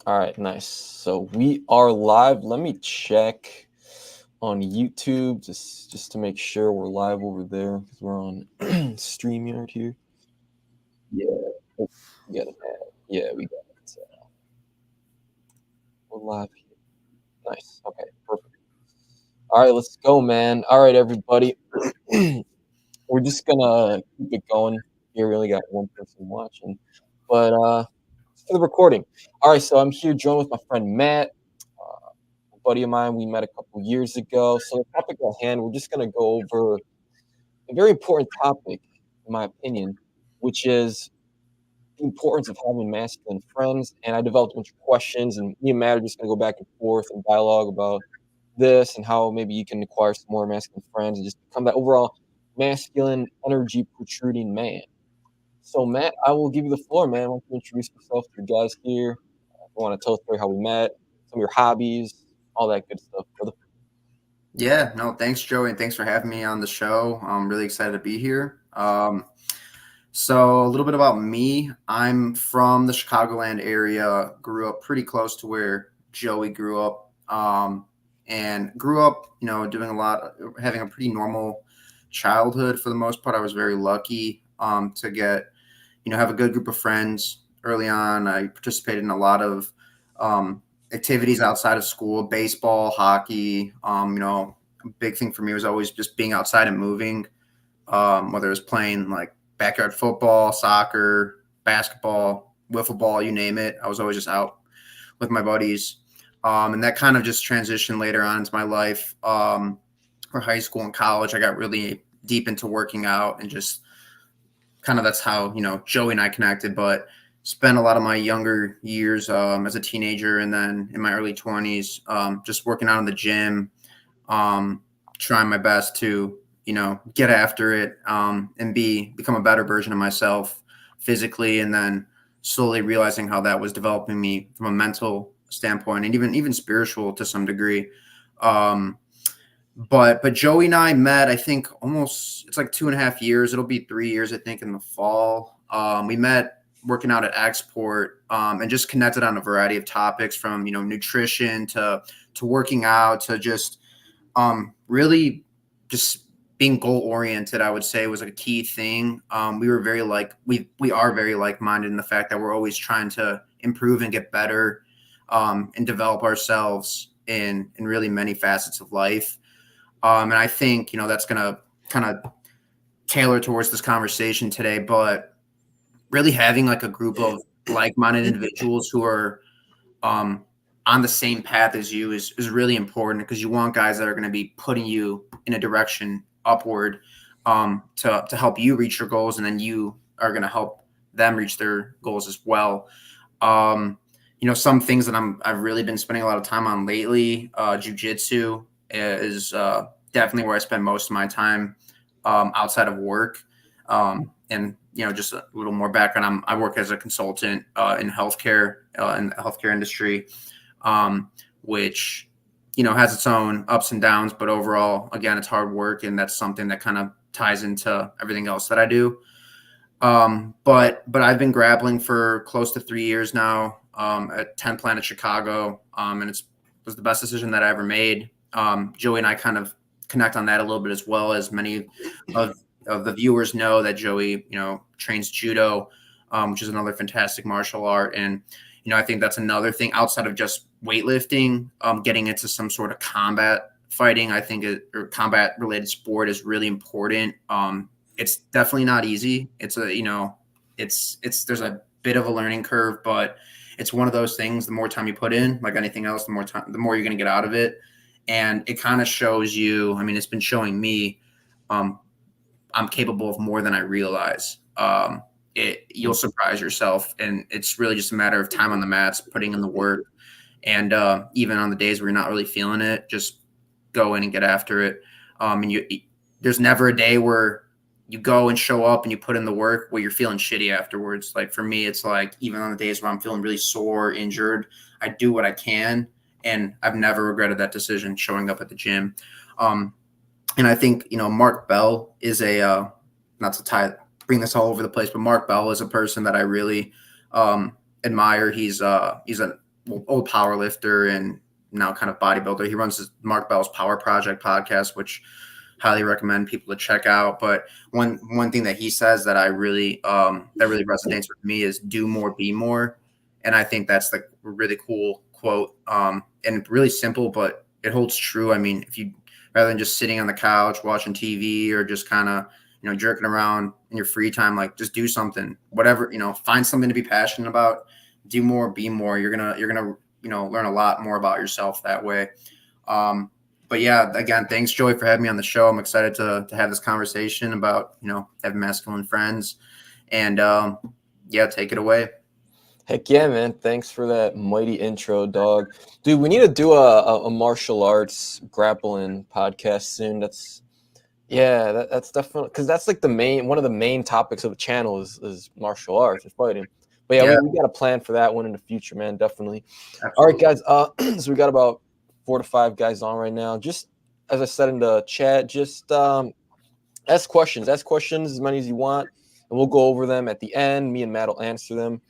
All right, nice. So we are live. Let me check on YouTube just to make sure we're live over there because we're on StreamYard here. Yeah, we got it. Yeah, we got it. We're live here. Nice. Okay, perfect. All right, let's go, man. All right, everybody. We're just gonna keep it going here. We only got one person watching, but for the recording. All right, so I'm here joined with my friend Matt. Buddy of mine we met a couple years ago. So the topic at hand, we're just going to go over a very important topic, in my opinion, which is the importance of having masculine friends. And I developed a bunch of questions, and me and Matt are just going to go back and forth and dialogue about this and how maybe you can acquire some more masculine friends and just become that overall masculine energy protruding man. So Matt, I will give you the floor, man. Why don't you introduce yourself to the guys here? If you want to tell us how we met, some of your hobbies, all that good stuff, brother. Yeah, no, thanks, Joey, and thanks for having me on the show. I'm really excited to be here. So a little bit about me. I'm from the Chicagoland area, grew up pretty close to where Joey grew up, and grew up, doing having a pretty normal childhood for the most part. I was very lucky to get, have a good group of friends early on. I participated in a lot of activities outside of school, baseball, hockey. A big thing for me was always just being outside and moving, whether it was playing like backyard football, soccer, basketball, wiffle ball, you name it. I was always just out with my buddies. And that kind of just transitioned later on into my life. For high school and college, I got really deep into working out and just kind of that's how, Joey and I connected. But spent a lot of my younger years as a teenager and then in my early 20s just working out in the gym, trying my best to get after it and become a better version of myself physically, and then slowly realizing how that was developing me from a mental standpoint and even spiritual to some degree. But Joey and I met, I think it's like 2.5 years. It'll be 3 years, I think, in the fall. We met working out at Export and just connected on a variety of topics from, nutrition to working out to just really just being goal oriented. I would say was a key thing. We are very like-minded in the fact that we're always trying to improve and get better and develop ourselves in really many facets of life. And I think, that's going to kind of tailor towards this conversation today, but really having like a group of like-minded individuals who are on the same path as you is really important, because you want guys that are going to be putting you in a direction upward to help you reach your goals, and then you are going to help them reach their goals as well. Some things that I've really been spending a lot of time on lately, jiu-jitsu is definitely where I spend most of my time outside of work. And just a little more background. I work as a consultant in healthcare, in the healthcare industry, which, has its own ups and downs, but overall, again, it's hard work. And that's something that kind of ties into everything else that I do. But I've been grappling for close to 3 years now at 10 Planet Chicago. And it was the best decision that I ever made. Joey and I kind of connect on that a little bit, as well as many of the viewers know that Joey, trains judo, which is another fantastic martial art. And, I think that's another thing outside of just weightlifting, getting into some sort of combat fighting. I think or combat related sport is really important. It's definitely not easy. It's there's a bit of a learning curve, but it's one of those things. The more time you put in, like anything else, the more you're going to get out of it. And it kind of shows you, it's been showing me, I'm capable of more than I realize. You'll surprise yourself, and it's really just a matter of time on the mats, putting in the work. And even on the days where you're not really feeling it, just go in and get after it. There's never a day where you go and show up and you put in the work where you're feeling shitty afterwards. Like for me, it's like, even on the days where I'm feeling really sore, injured, I do what I can. And I've never regretted that decision, showing up at the gym. And I think, Mark Bell is not to bring this all over the place, but Mark Bell is a person that I really admire. He's an old power lifter and now kind of bodybuilder. He runs Mark Bell's Power Project podcast, which highly recommend people to check out. But one thing that he says that I really that really resonates with me is do more, be more. And I think that's like a really cool quote, and really simple, but it holds true. I mean, if you rather than just sitting on the couch watching TV or just kind of jerking around in your free time, like just do something, whatever, find something to be passionate about, do more, be more. You're gonna learn a lot more about yourself that way. But yeah, again, thanks, Joey, for having me on the show. I'm excited to have this conversation about having masculine friends, and yeah, take it away. Heck yeah, man. Thanks for that mighty intro, dog. Dude, we need to do a martial arts grappling podcast soon. That's definitely, because that's like one of the main topics of the channel is martial arts and fighting. But yeah, Yeah, we got a plan for that one in the future, man. Definitely. All right, absolutely. guys. So we got about 4 to 5 guys on right now. Just as I said in the chat, just ask questions. Ask questions as many as you want, and we'll go over them at the end. Me and Matt will answer them,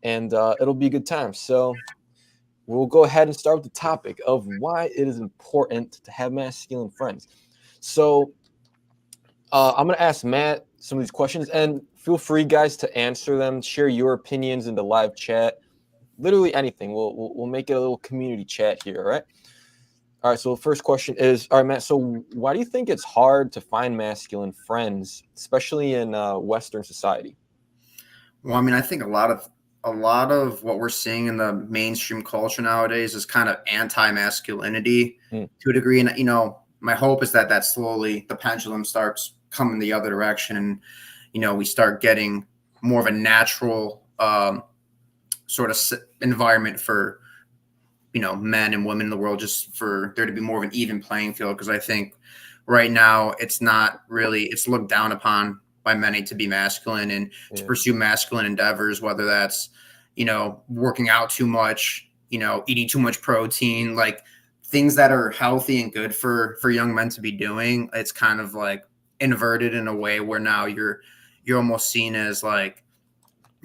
and it'll be a good time. So we'll go ahead and start with the topic of why it is important to have masculine friends. So I'm going to ask Matt some of these questions, and feel free, guys, to answer them. Share your opinions in the live chat. Literally anything. We'll make it a little community chat here. All right. All right. So the first question is, all right, Matt. So why do you think it's hard to find masculine friends, especially in Western society? Well, I mean, I think a lot of what we're seeing in the mainstream culture nowadays is kind of anti-masculinity Mm, to a degree, and my hope is that slowly the pendulum starts coming the other direction, and we start getting more of a natural sort of environment for men and women in the world, just for there to be more of an even playing field. Because I think right now it's not really, it's looked down upon by many to be masculine and to yeah. pursue masculine endeavors, whether that's working out too much, eating too much protein, like things that are healthy and good for young men to be doing. It's kind of like inverted in a way where now you're almost seen as like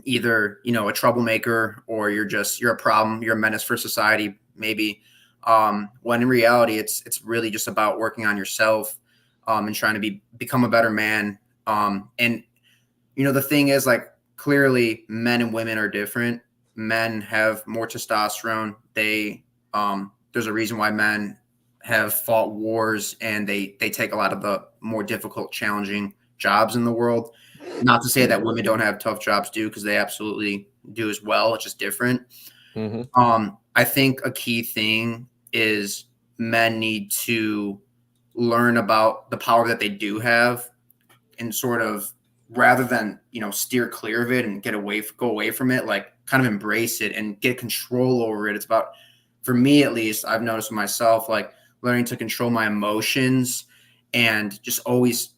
either a troublemaker, or you're a problem, you're a menace for society maybe, when in reality it's really just about working on yourself, and trying to become a better man. And the thing is, like, clearly men and women are different. Men have more testosterone. There's a reason why men have fought wars, and they take a lot of the more difficult, challenging jobs in the world. Not to say that women don't have tough jobs too, because they absolutely do as well. It's just different. Mm-hmm. I think a key thing is men need to learn about the power that they do have, and sort of, rather than steer clear of it and go away from it, like kind of embrace it and get control over it. It's about, for me at least, I've noticed with myself, like learning to control my emotions, and just always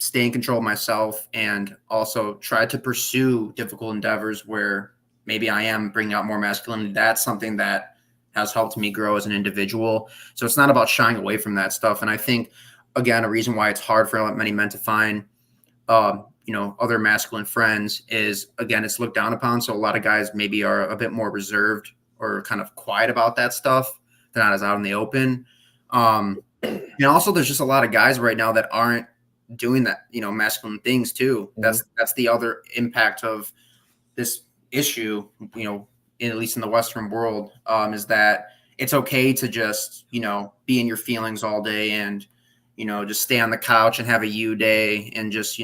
stay in control of myself, and also try to pursue difficult endeavors where maybe I am bringing out more masculinity. That's something that has helped me grow as an individual. So it's not about shying away from that stuff. And I think, again, a reason why it's hard for many men to find other masculine friends is, again, it's looked down upon. So a lot of guys maybe are a bit more reserved or kind of quiet about that stuff. They're not as out in the open. And also there's just a lot of guys right now that aren't doing that, masculine things too. Mm-hmm. That's the other impact of this issue, at least in the Western world, is that it's okay to just, be in your feelings all day, and, just stay on the couch and have a you day, and just,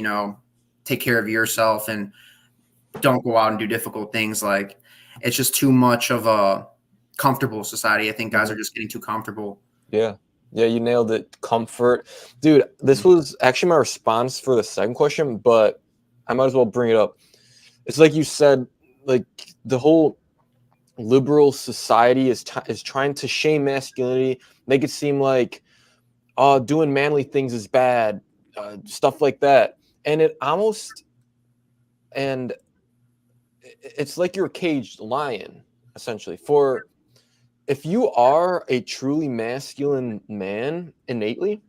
take care of yourself, and don't go out and do difficult things. Like, it's just too much of a comfortable society. I think guys are Mm-hmm. just getting too comfortable. Yeah. Yeah, you nailed it. Comfort. Dude, this was actually my response for the second question, but I might as well bring it up. It's like you said, like the whole liberal society is trying to shame masculinity, make it seem like doing manly things is bad, stuff like that. And and it's like you're a caged lion, essentially. For if you are a truly masculine man innately,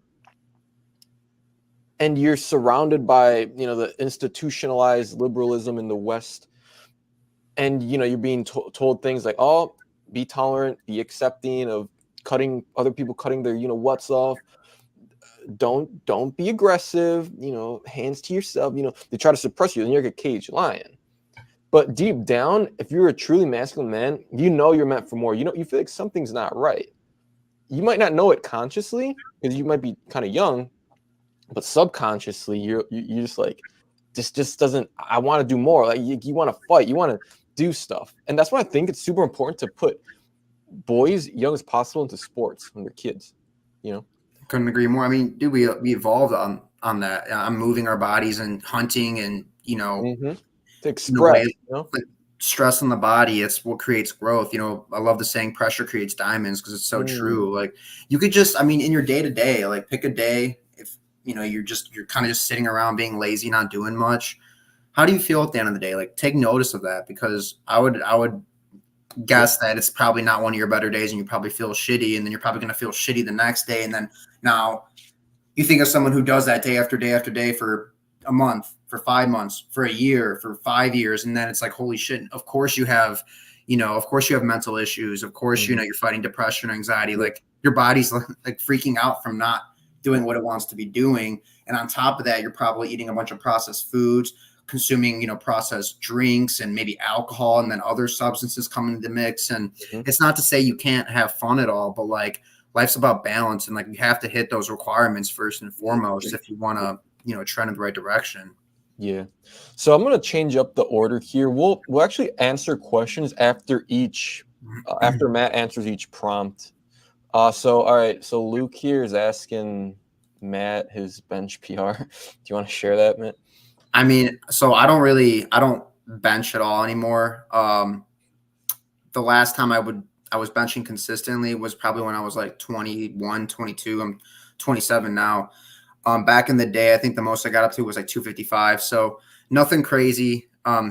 and you're surrounded by the institutionalized liberalism in the West, and you're being told things like, oh, be tolerant, be accepting of cutting other people, cutting their what's off. Don't be aggressive, hands to yourself. They try to suppress you, and you're like a caged lion. But deep down, if you're a truly masculine man, you're meant for more. You feel like something's not right. You might not know it consciously because you might be kind of young, but subconsciously you're just like, this just doesn't. I want to do more. Like you want to fight, you want to do stuff, and that's why I think it's super important to put boys young as possible into sports when they're kids. You know. Couldn't agree more. I mean, dude, we evolved on that. On moving our bodies and hunting, and Mm-hmm. To in a way, express. like stress on the body, it's what creates growth. I love the saying pressure creates diamonds because it's so Mm, true. Like you could just, I mean, in your day to day, like pick a day. If you're kind of just sitting around being lazy, not doing much. How do you feel at the end of the day? Like take notice of that, because I would yeah. guess that it's probably not one of your better days, and you probably feel shitty, and then you're probably going to feel shitty the next day, and then now you think of someone who does that day after day after day for a month, for 5 months, for a year, for 5 years, and then it's like, holy shit! Of course you have, of course you have mental issues. Of course, Mm-hmm. you're fighting depression, anxiety. Yeah. Like your body's like freaking out from not doing what it wants to be doing, and on top of that, you're probably eating a bunch of processed foods, consuming processed drinks, and maybe alcohol, and then other substances come into the mix. And Mm-hmm. it's not to say you can't have fun at all, but like life's about balance, and like you have to hit those requirements first and foremost if you want to trend in the right direction. Yeah. So I'm gonna change up the order here. We'll actually answer questions after Matt answers each prompt. So all right. So Luke here is asking Matt his bench PR. Do you want to share that, Matt? I mean, so I don't bench at all anymore. The last time I was benching consistently was probably when I was like 21, 22. I'm 27 now. Back in the day, I think the most I got up to was like 255. So nothing crazy.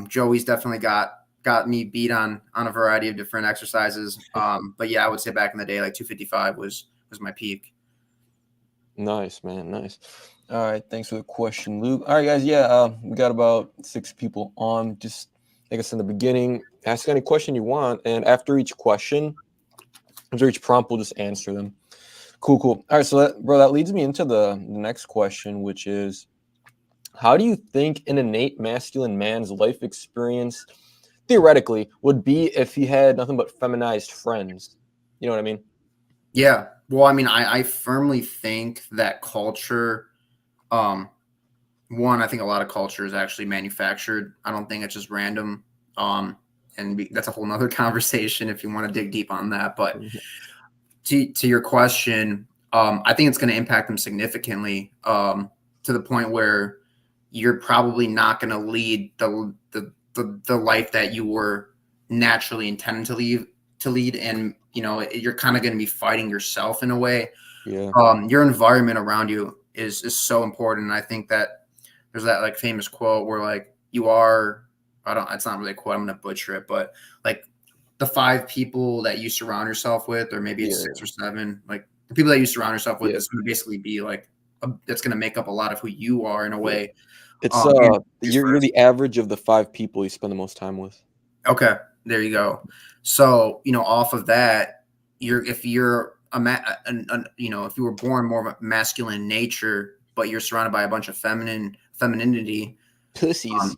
Joey's definitely got me beat on a variety of different exercises. But yeah, I would say back in the day, like 255 was my peak. Nice, man. Nice. All right. Thanks for the question, Luke. All right, guys. Yeah, we got about 6 people on. Just like I said in the beginning, ask any question you want, and after each prompt, we'll just answer them. Cool, cool. All right, so that leads me into the next question, which is, how do you think an innate masculine man's life experience, theoretically, would be if he had nothing but feminized friends? You know what I mean? Yeah. Well, I mean, I firmly think that culture, um, one, I think a lot of culture is actually manufactured. I don't think it's just random. That's a whole nother conversation if you want to dig deep on that. But Mhm. to your question, I think it's going to impact them significantly, to the point where you're probably not going to lead the life that you were naturally intended to lead, and you're kind of going to be fighting yourself in a way. Yeah. Your environment around you is so important. And I think that there's that like famous quote where like you are, I don't, it's not really a quote, I'm going to butcher it, but like the 5 people that you surround yourself with, or maybe it's Yeah. 6 or 7, like the people that you surround yourself with Yeah. is going to basically be like, that's going to make up a lot of who you are in a Yeah. way. It's And vice you're versa. the average of the 5 people you spend the most time with. Okay, there you go. So, off of that, if you're if you were born more of a masculine nature, but you're surrounded by a bunch of femininity, Pussies. um,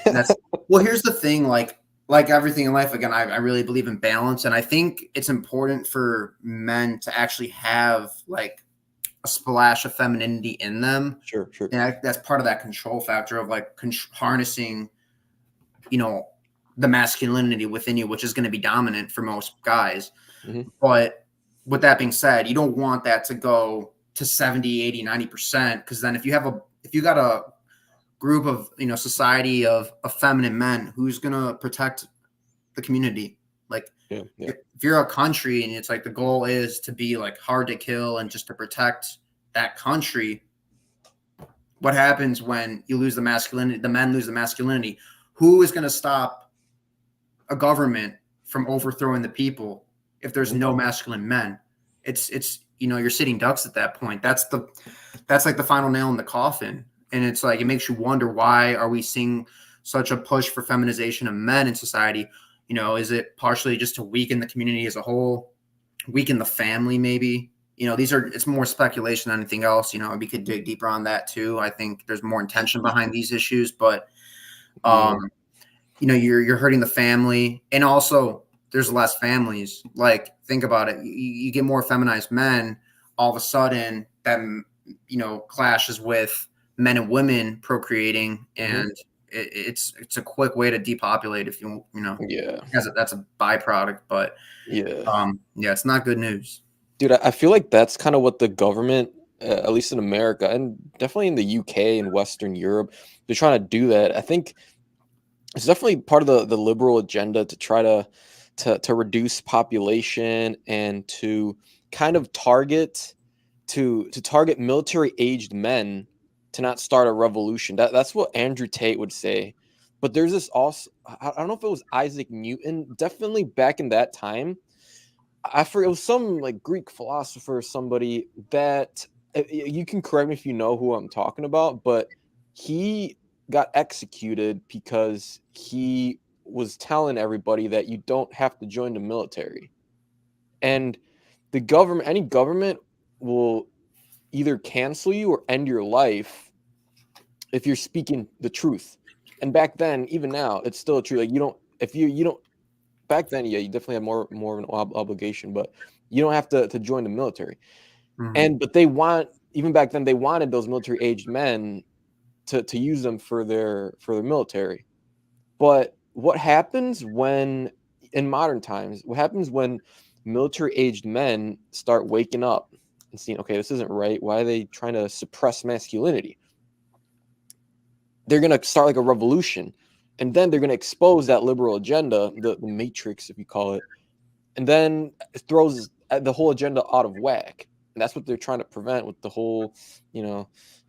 that's well. Here's the thing, like everything in life. Again, I really believe in balance, and I think it's important for men to actually have like a splash of femininity in them, Sure, sure. and that's part of that control factor of like harnessing you know, the masculinity within you, which is going to be dominant for most guys. Mhm. But with that being said, you don't want that to go to 70, 80, 90%. Cause then if you got a group of, society of feminine men, who's going to protect the community? Like Yeah, yeah. if you're a country and it's like the goal is to be like hard to kill and just to protect that country, what happens when you lose the masculinity, the men lose the masculinity? Who is going to stop a government from overthrowing the people if there's Mhm. no masculine men? It's you're sitting ducks at that point. That's like the final nail in the coffin. And it's like it makes you wonder, why are we seeing such a push for feminization of men in society? Is it partially just to weaken the community as a whole, weaken the family, maybe? It's more speculation than anything else. We could dig deeper on that too. I think there's more intention behind these issues, but Yeah. you're hurting the family, and also there's less families. Like, think about it. You get more feminized men, all of a sudden that clashes with men and women procreating, Mhm. and it's a quick way to depopulate, if Yeah. that's a byproduct. But Yeah. yeah, it's not good news. Dude, I feel like that's kind of what the government, at least in America and definitely in the UK and Western Europe, they're trying to do that. I think it's definitely part of the liberal agenda to try to reduce population and to kind of target military aged men to not start a revolution. That's what Andrew Tate would say. But there's this also, I don't know if it was Isaac Newton, definitely back in that time. I forget, it was some like Greek philosopher or somebody that you can correct me if you know who I'm talking about, but he got executed because he was telling everybody that you don't have to join the military. And any government will either cancel you or end your life if you're speaking the truth. And back then, even now, it's still true. Like, you don't, if you don't, back then, yeah, you definitely have more of an obligation, but you don't have to join the military. Mhm. But they want, even back then, they wanted those military aged men to use them for their military. But what happens when, in modern times, what happens when military aged men start waking up and seeing, okay, this isn't right. Why are they trying to suppress masculinity? They're going to start like a revolution. And then they're going to expose that liberal agenda, the matrix, if you call it. And then it throws the whole agenda out of whack. And that's what they're trying to prevent with the whole, you know,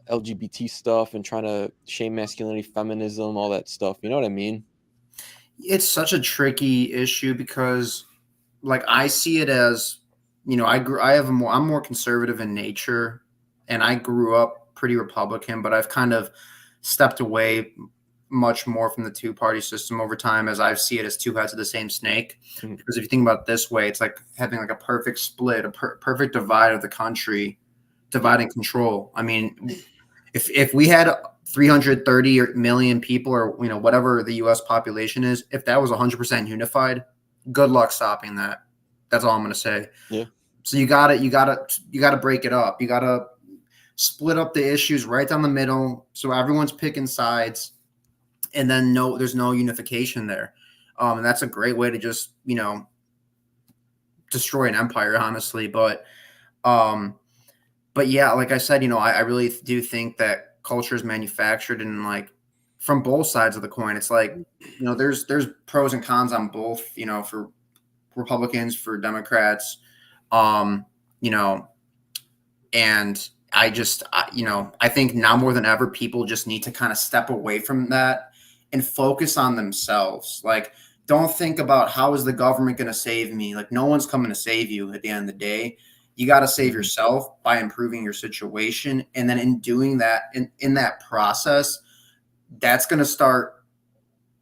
LGBT stuff and trying to shame masculinity, feminism, all that stuff. You know what I mean? It's such a tricky issue because, like, I see it as, I'm more conservative in nature, and I grew up pretty Republican, but I've kind of stepped away much more from the two-party system over time, as I see it as two heads of the same snake. Mhm. Because if you think about it this way, it's like having like a perfect split, a perfect divide of the country, divide and control. I mean, if we had 330 million people, or whatever the U.S. population is, if that was 100% unified, good luck stopping that. That's all I'm going to say. Yeah. So you gotta break it up. You gotta split up the issues right down the middle, so everyone's picking sides, and then there's no unification there. And that's a great way to just destroy an empire, honestly. Um, but yeah, like I said, I really do think that culture is manufactured, and like from both sides of the coin. It's like, there's pros and cons on both, for Republicans, for Democrats. Um, you know, and I think now more than ever, people just need to kind of step away from that and focus on themselves. Like, don't think about how is the government going to save me? Like, no one's coming to save you at the end of the day. You got to save Mhm. yourself by improving your situation. And then in doing that, in that process, that's going to start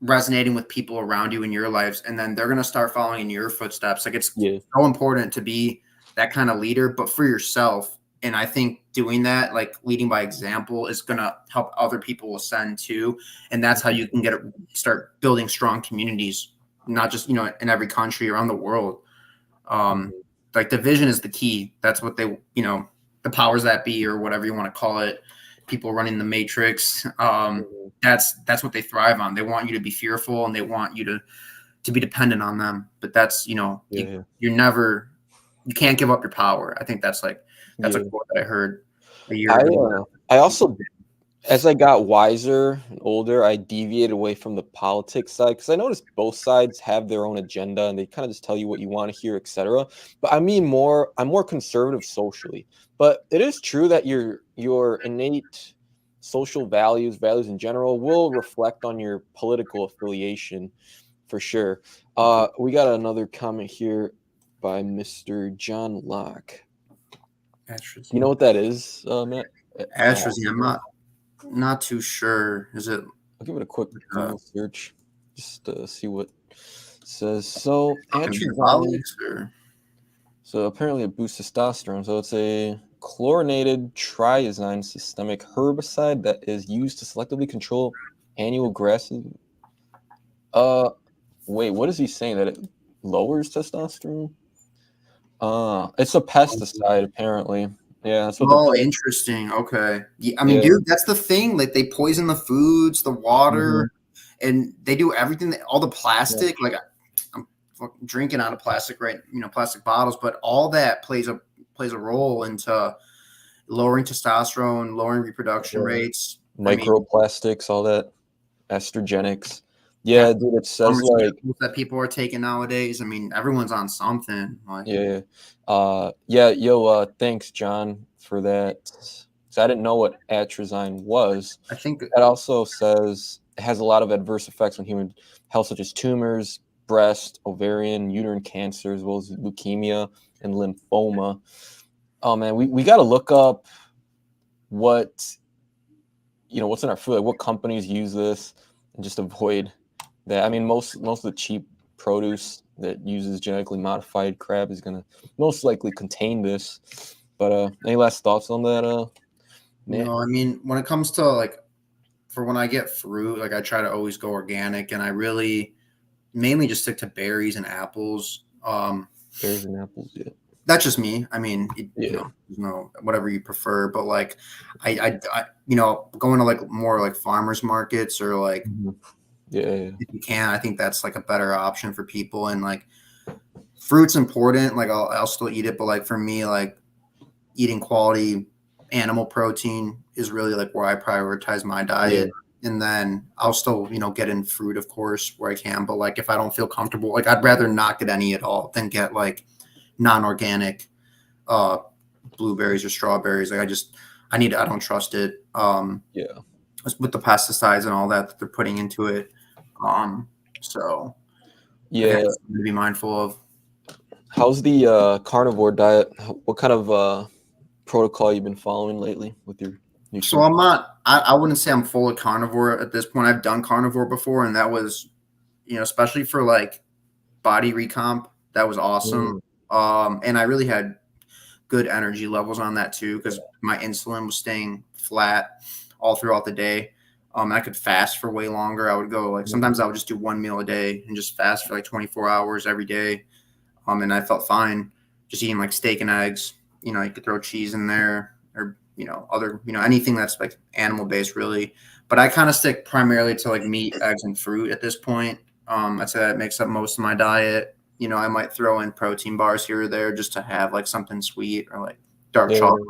resonating with people around you in your lives, and then they're going to start following in your footsteps. Like, it's Yeah. so important to be that kind of leader, but for yourself. And I think doing that, like leading by example, is going to help other people ascend too. And that's how Mhm. you can start building strong communities, not just in every country around the world. um Mhm. like, the vision is the key. That's what they, the powers that be, or whatever you want to call it, people running the matrix. Mhm. That's what they thrive on. They want you to be fearful, and they want you to be dependent on them. But that's, Yeah. Yeah. you can't give up your power. I think that's a Yeah. quote that I heard a year I ago. uh, I also, as I got wiser and older, I deviated away from the politics side because I noticed both sides have their own agenda and they kind of just tell you what you want to hear, etc. But I'm more conservative socially. But it is true that your innate social values in general, will reflect on your political affiliation for sure. We got another comment here by Mr. John Locke. You know Atrazine. what that is, Matt? Atrazine. I'm not too sure. Is it? I'll give it a quick Google search just to see what it says. So atrazine. Metabolics or So apparently it boosts testosterone. So it's a chlorinated triazine systemic herbicide that is used to selectively control annual grasses. Uh, wait, what is he saying? That it lowers testosterone? It's a pesticide apparently. Yeah, that's what they're oh, putting. interesting. Okay. Yeah, I mean, Yeah. dude, that's the thing. Like they poison the foods, the water, Hmm. and they do everything. All the Yeah. plastic. Like I'm fucking drinking out of plastic, right? Plastic bottles, but all that plays a role into lowering testosterone, lowering reproduction Yeah. rates. I mean, Microplastics, all that, estrogenics. yeah, Yeah, dude, it says like pharmaceuticals that people are taking nowadays. I mean, everyone's on something. Like, yeah. Yeah, yo, thanks, John, for that. So I didn't know what atrazine was. I think That also says it has a lot of adverse effects on human health, such as tumors, breast, ovarian, uterine cancer, as well as leukemia and lymphoma. Oh man, we got to look up what what's in our food, like what companies use this, and just avoid that. I mean, most of the cheap produce that uses genetically modified crap is gonna most likely contain this. But any last thoughts on that, Nat? I mean, when it comes to like for when I get fruit, like I try to always go organic, and I really mainly just stick to berries and apples. Berries and apples, yeah, That's just me. I mean, yeah, whatever you prefer, but like, I going to like more like farmers markets or like mhm. Yeah, yeah, if you can, I think that's like a better option for people. And like, fruit's important. Like, I'll still eat it, but like for me, like eating quality animal protein is really like where I prioritize my yeah, diet. And then I'll still, get in fruit, of course, where I can. But like, if I don't feel comfortable, like I'd rather not get any at all than get like non-organic uh blueberries or strawberries. Like I don't trust it. yeah, With the pesticides and all that they're putting into it. So I think yeah. that's something to be mindful of. How's the carnivore diet? What kind of protocol you've been following lately with your So nutrition? I'm not I wouldn't say I'm fully carnivore at this point. I've done carnivore before, and that was, especially for like body recomp, that was awesome. Mm, And I really had good energy levels on that too because my insulin was staying flat all throughout the day. I could fast for way longer. I would go like mm, sometimes I would just do one meal a day and just fast for like 24 hours every day. And I felt fine just eating like steak and eggs. You could throw cheese in there or other anything that's like animal based really. But I kind of stick primarily to like meat, eggs, and fruit at this point. I'd say that makes up most of my diet. I might throw in protein bars here or there just to have like something sweet or like dark yeah, chocolate.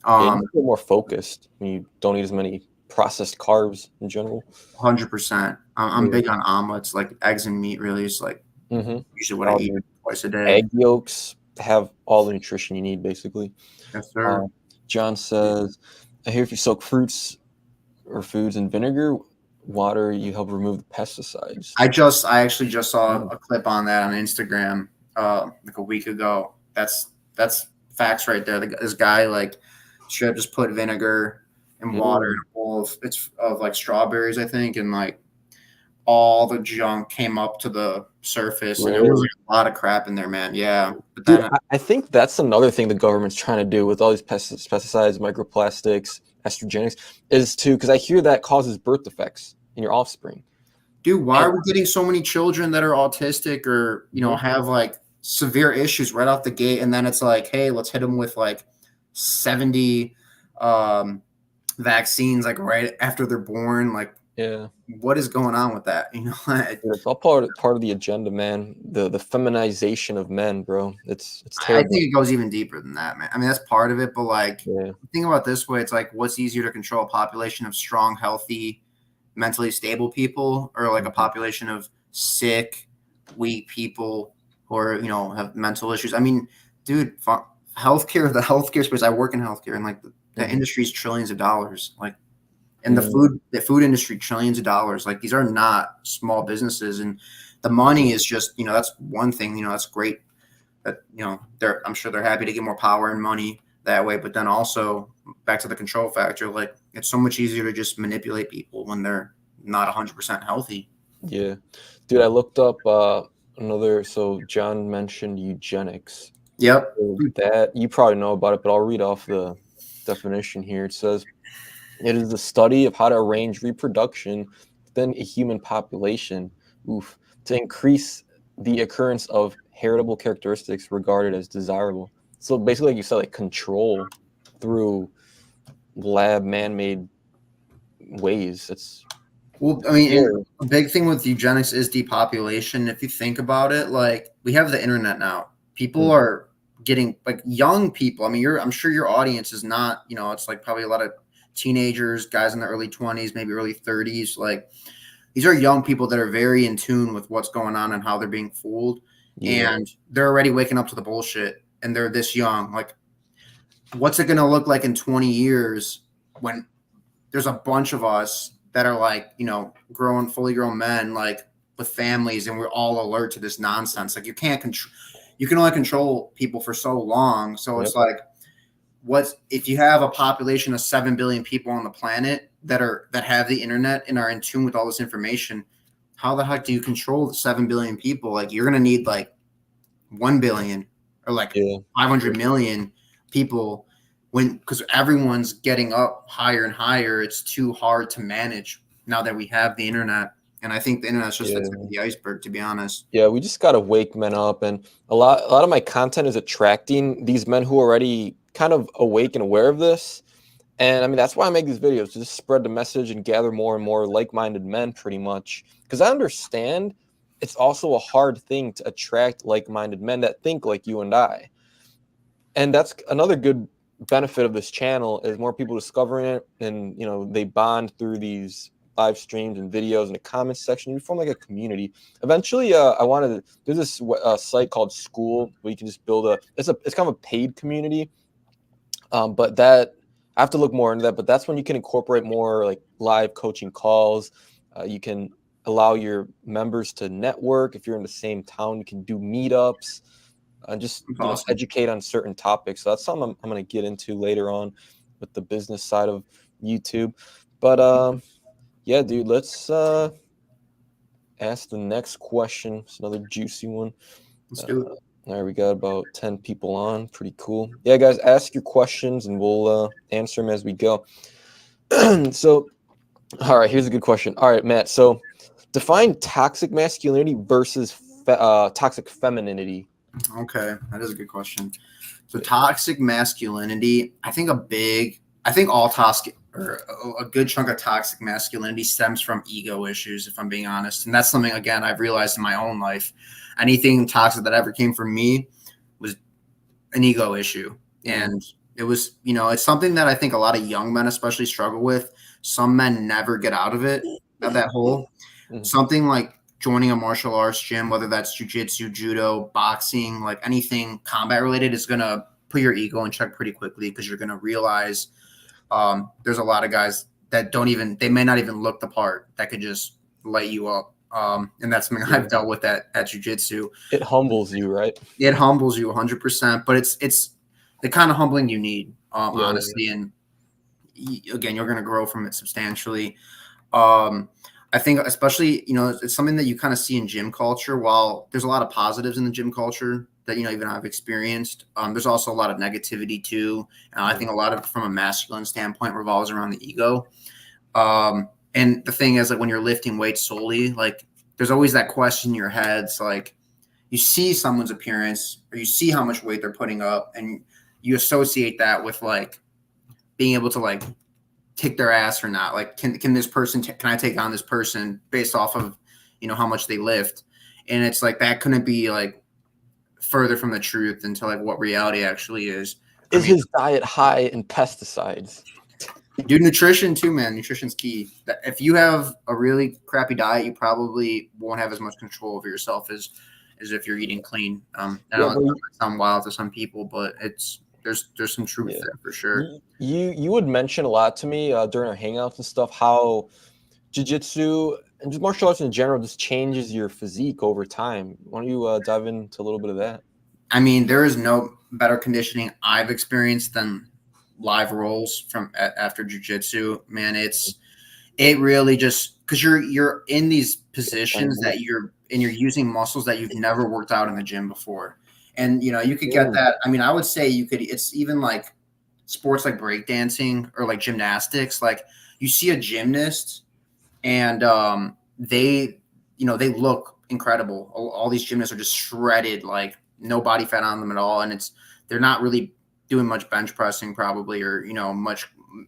yeah. You Um, feel more focused when you don't eat as many processed carbs in general. 100%. I'm Yeah. big on omelets, like eggs and meat. Really is like Mm-hmm. usually what I Oh, eat dude. twice a day. Egg yolks have all the nutrition you need, basically. Yes, Uh, sir. John says, I hear if you soak fruits or foods in vinegar, water, you help remove the pesticides. I actually just saw Mm, a clip on that on Instagram like a week ago. That's facts right there. This guy like should have just put vinegar and water in mm, a bowl of like strawberries, I think, and like all the junk came up to the surface, and there was really? like a lot of crap in there, man. Yeah, but Dude, then I think that's another thing the government's trying to do with all these pesticides, microplastics, estrogenics, is to, because I hear that causes birth defects in your offspring. dude, why And are we getting so many children that are autistic or mhm, have like severe issues right off the gate, and then it's like, hey, let's hit them with like 70 um, vaccines like right after they're born. Like, yeah, what is going on with that? I dude, it's all part of the agenda, man. The feminization of men, bro. It's think terrible. it goes even deeper than that, man. I mean, that's part of it, but like, Yeah. think about it this way: it's like, what's easier to control, a population of strong, healthy, mentally stable people, or like a Mhm. population of sick, weak people who are have mental issues? I mean, dude, healthcare, the healthcare space. I work in healthcare, and like the Mhm. industry is trillions of dollars. Like, and Mm, the food industry trillions of dollars. Like, these are not small businesses, and the money is just that's one thing. That's great. That I'm sure they're happy to get more power and money that way. But then also back to the control factor, like it's so much easier to just manipulate people when they're not 100% healthy. Yeah. Dude, I looked up another, so John mentioned eugenics. Yep. So that you probably know about it, but I'll read off the definition here. It says it is the study of how to arrange reproduction within a human population, oof, to increase the occurrence of heritable characteristics regarded as desirable. So basically, like you said, like control through lab man-made ways. It's Well, I mean, and scary. a big thing with eugenics is depopulation. If you think about it, like we have the internet now. People Mm, are getting like young people. I mean, I'm sure your audience is not, it's like probably a lot of teenagers, guys in the early 20s, maybe early 30s. Like these are young people that are very in tune with what's going on and how they're being fooled. yeah, And they're already waking up to the bullshit and they're this young. Like, what's it going to look like in 20 years when there's a bunch of us that are like, fully grown men, like with families, and we're all alert to this nonsense. Like, you can't control, you can only control people for so long. So yep, it's like, what's if you have a population of 7 billion people on the planet that have the internet and are in tune with all this information? How the heck do you control the 7 billion people? Like, you're gonna need like 1 billion or like yeah, 500 million people, because everyone's getting up higher and higher. It's too hard to manage now that we have the internet. And I think the internet's just the tip yeah. of the iceberg, to be honest. Yeah, we just gotta wake men up, and a lot of my content is attracting these men who are already kind of awake and aware of this. And I mean, that's why I make these videos, to just spread the message and gather more and more like-minded men, pretty much. Because I understand it's also a hard thing to attract like-minded men that think like you and I. And that's another good benefit of this channel, is more people discovering it, and they bond through these live streams and videos in the comments section. You form like a community. Eventually, I wanted to, there's this site called School where you can just build it's kind of a paid community, but that I have to look more into that. But that's when you can incorporate more like live coaching calls. You can allow your members to network. If you're in the same town, you can do meetups and just It's awesome. educate on certain topics. So that's something I'm going to get into later on with the business side of YouTube. But yeah, dude, let's ask the next question. It's another juicy one. Let's Uh, do it. all right, we got about 10 people on. Pretty cool. Yeah, guys, ask your questions and we'll answer them as we go. So, all right, here's a good question. All right, Matt. So, define toxic masculinity versus toxic femininity. Okay, that is a good question. So toxic masculinity, I think all toxic, or a good chunk of toxic masculinity stems from ego issues, if I'm being honest. And that's something, again, I've realized in my own life. Anything toxic that ever came from me was an ego issue. Mm, And it was, it's something that I think a lot of young men especially struggle with. Some men never get out of it, of that hole. mm, Something like joining a martial arts gym, whether that's jujitsu, judo, boxing, like anything combat related, is going to put your ego in check pretty quickly, because you're going to realize there's a lot of guys that they may not even look the part, that could just light you up. And that's something yeah. I've dealt with at jujitsu. It humbles you, right? It humbles you 100%, but it's the kind of humbling you need, Yeah, honestly. And again, you're going to grow from it substantially. Um, I think, especially, it's something that you kind of see in gym culture. While there's a lot of positives in the gym culture that, even I've experienced, there's also a lot of negativity too. And I yeah. think a lot of it, from a masculine standpoint, revolves around the ego. And the thing is, like, when you're lifting weights solely, like, there's always that question in your head. It's like, you see someone's appearance, or you see how much weight they're putting up, and you associate that with like being able to like kick their ass or not. Like, can this person, can I take on this person based off of, how much they lift? And it's like, that couldn't be like further from the truth into like what reality actually is. I Is mean, his diet high in pesticides? dude, nutrition too, man. Nutrition's key. If you have a really crappy diet, you probably won't have as much control over yourself as if you're eating clean. I Yeah, know it bro. might sound wild to some people, but there's some truth Yeah. there for sure. You would mention a lot to me during our hangouts and stuff how jiu-jitsu and just martial arts in general just changes your physique over time. Why don't you dive into a little bit of that? I mean, there is no better conditioning I've experienced than live rolls from after jujitsu. Man, it really just because you're in these positions Triangle. that you're using muscles that you've never worked out in the gym before. And you could get Mm, that. I mean, I would say you could, it's even like sports like breakdancing or like gymnastics. Like you see a gymnast and they look incredible. All these gymnasts are just shredded, like no body fat on them at all, and they're not really doing much bench pressing probably, or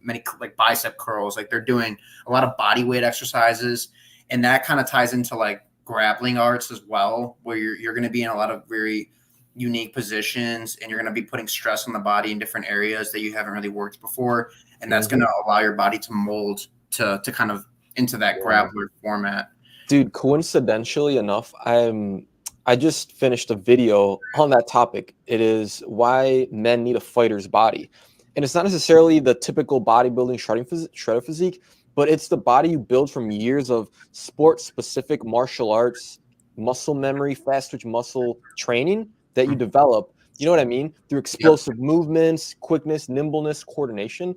many like bicep curls. Like they're doing a lot of body weight exercises, and that kind of ties into like grappling arts as well, where you're going to be in a lot of very unique positions, and you're going to be putting stress on the body in different areas that you haven't really worked before, and that's going mhm. to allow your body to mold to kind of into that Yeah. grappler format. Dude, coincidentally enough, I just finished a video on that topic. It is why men need a fighter's body. And it's not necessarily the typical bodybuilding shredder physique, but it's the body you build from years of sport-specific martial arts, muscle memory, fast twitch muscle training that you develop, you know what I mean? Through Yep. explosive movements, quickness, nimbleness, coordination.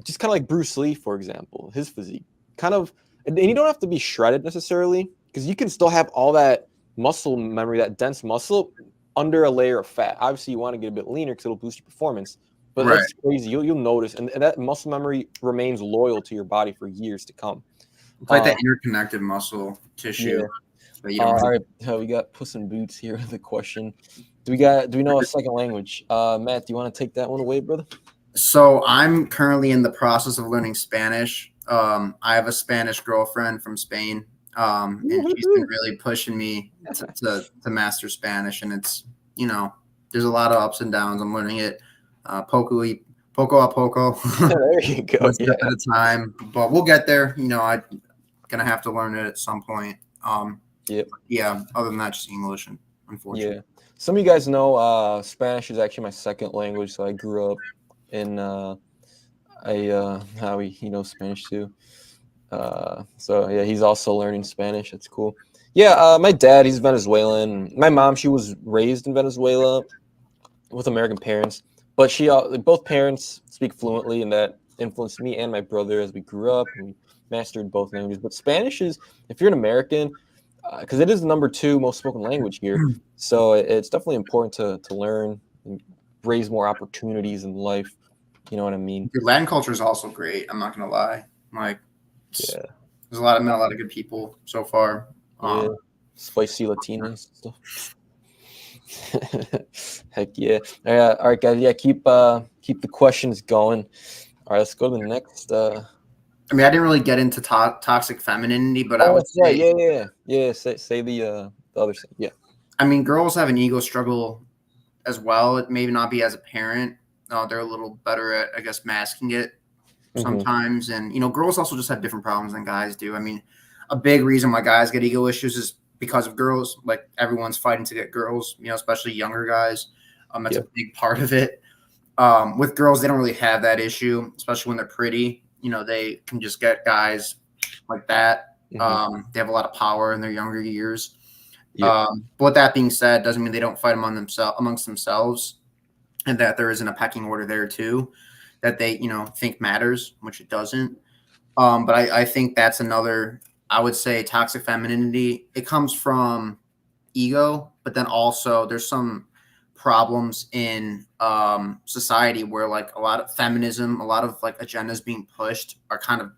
Just kind of like Bruce Lee, for example, his physique. Kind of, and you don't have to be shredded necessarily, because you can still have all that muscle memory, that dense muscle under a layer of fat. Obviously, you want to get a bit leaner because it'll boost your performance. But Right. that's crazy. You'll notice, and that muscle memory remains loyal to your body for years to come. It's like that Um, interconnected muscle tissue yeah. that you don't All really. right. We got Puss in Boots here with a question. Do we know a second language? Matt, do you want to take that one away, brother? So I'm currently in the process of learning Spanish. I have a Spanish girlfriend from Spain, and she's been Woo-hoo-hoo. really pushing me to master Spanish. And it's, there's a lot of ups and downs. I'm learning it poco a poco, There you go. one Yeah. step at a time. But we'll get there. I'm gonna have to learn it at some point. Yep. Yeah. Other than that, just English, and Yeah. unfortunately. Some of you guys know Spanish is actually my second language, so I grew up in Howie, he knows Spanish too. So yeah, he's also learning Spanish. That's cool. Yeah, my dad, he's Venezuelan. My mom, she was raised in Venezuela with American parents, but both parents speak fluently, and that influenced me and my brother as we grew up, and we mastered both languages. But Spanish is, if you're an American, because it is the number two most spoken language here, so it's definitely important to learn and raise more opportunities in life. You know what I mean? The Latin culture is also great. I'm not gonna lie. Like, Yeah, there's met a lot of good people so far. yeah. Spicy Latinas and stuff. Heck yeah! All right, guys. Yeah, keep the questions going. All right, let's go to the next. I mean, I didn't really get into toxic femininity, but I Oh, would that's right. say, Yeah. Say the other thing. Yeah. I mean, girls have an ego struggle as well. It may not be as a parent. They're a little better at, I guess, masking it Mm-hmm. sometimes. And, girls also just have different problems than guys do. I mean, a big reason why guys get ego issues is because of girls. Like, everyone's fighting to get girls, especially younger guys. That's a Yep. big part of it. With girls, they don't really have that issue, especially when they're pretty. They can just get guys like that. Mm-hmm. They have a lot of power in their younger years. Yep. But with that being said, doesn't mean they don't fight amongst themselves, and that there isn't a pecking order there too, that they think matters, which it doesn't. But I think that's another. I would say toxic femininity. It comes from ego, but then also there's some problems in society where like a lot of feminism, a lot of like agendas being pushed are kind of,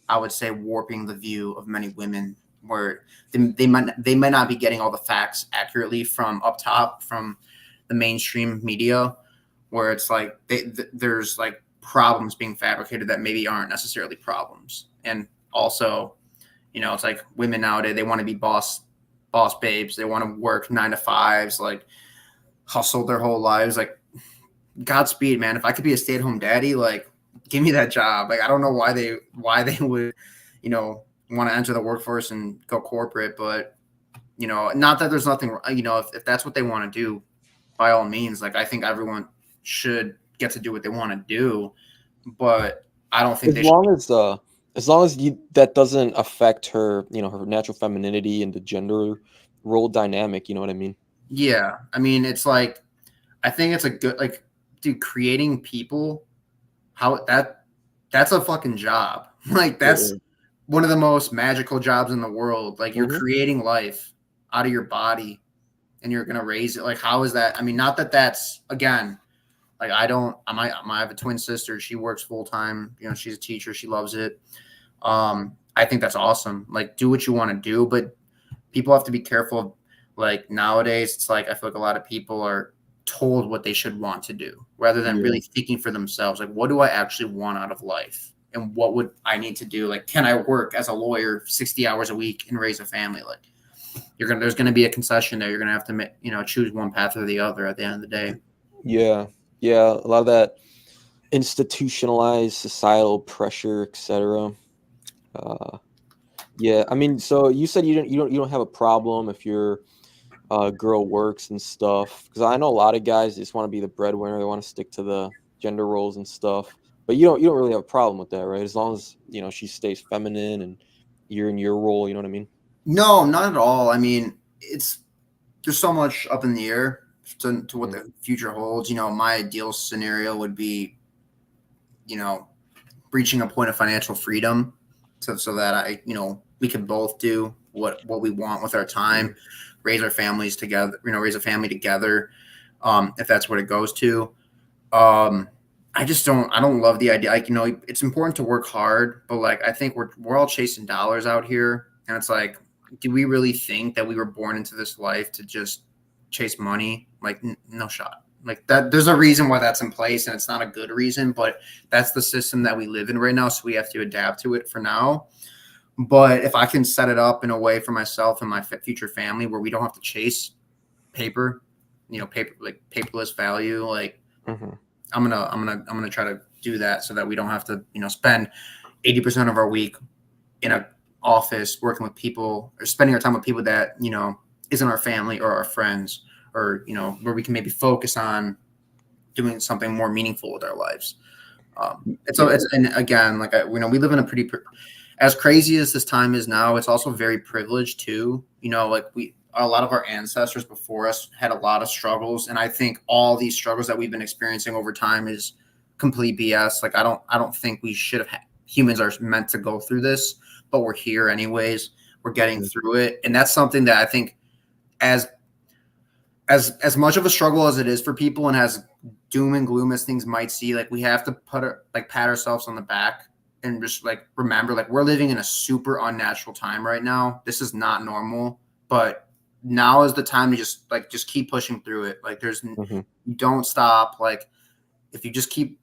I would say, warping the view of many women, where they might not be getting all the facts accurately from up top, from the mainstream media, where it's like there's like problems being fabricated that maybe aren't necessarily problems. And also, it's like women nowadays, they want to be boss babes. They want to work 9 to 5s, like hustle their whole lives. Like, Godspeed, man. If I could be a stay-at-home daddy, like, give me that job. Like, I don't know why they would, want to enter the workforce and go corporate, but not that there's nothing, if that's what they want to do, by all means. Like, I think everyone should get to do what they want to do, but I don't think As they should. long as that doesn't affect her, her natural femininity and the gender role dynamic. You know what I mean? Yeah, I mean, it's like, I think it's a good, like, dude, creating people, how that's a fucking job. Like, It that's is. one of the most magical jobs in the world. Like you're Mhm. creating life out of your body and you're gonna raise it. Like how is that? I mean, not that that's again. Like I don't. I have a twin sister. She works full time. You know, she's a teacher. She loves it. I think that's awesome. Like do what you want to do, but people have to be careful. Like nowadays, it's like I feel like a lot of people are told what they should want to do rather than Yeah. really thinking for themselves. Like, what do I actually want out of life? And what would I need to do? Like, can I work as a lawyer 60 hours a week and raise a family? Like, there's gonna be a concession there. You're gonna have to choose one path or the other at the end of the day. Yeah. Yeah, a lot of that institutionalized societal pressure, etc. Uh, yeah, I mean, so you said you don't have a problem if your girl works and stuff, because I know a lot of guys just want to be the breadwinner. They want to stick to the gender roles and stuff. But you don't really have a problem with that, right? As long as she stays feminine and you're in your role. You know what I mean? No, not at all. I mean, it's there's so much up in the air to what Mhm. the future holds. My ideal scenario would be, you know, reaching a point of financial freedom, so that we can both do what we want with our time, raise our families together, raise a family together, if that's what it goes to. Um, I don't love the idea. Like, it's important to work hard, but like I think we're all chasing dollars out here, and it's like, do we really think that we were born into this life to just chase money? Like, no shot. Like that, there's a reason why that's in place, and it's not a good reason, but that's the system that we live in right now. So we have to adapt to it for now. But if I can set it up in a way for myself and my future family where we don't have to chase paper, paper like paperless value, like Mhm. I'm gonna try to do that so that we don't have to spend 80% of our week in a office working with people or spending our time with people that isn't our family or our friends, or where we can maybe focus on doing something more meaningful with our lives. Yeah. And again, like we live in a pretty as crazy as this time is now, it's also very privileged too. Like a lot of our ancestors before us had a lot of struggles, and I think all these struggles that we've been experiencing over time is complete BS. Like I don't think we should have humans are meant to go through this, but we're here anyways. We're getting Mhm. through it, and that's something that I think as as much of a struggle as it is for people, and as doom and gloom as things might see, like we have to pat ourselves on the back and just like remember, like we're living in a super unnatural time right now. This is not normal, but now is the time to just keep pushing through it. Like Mhm. you don't stop. Like if you just keep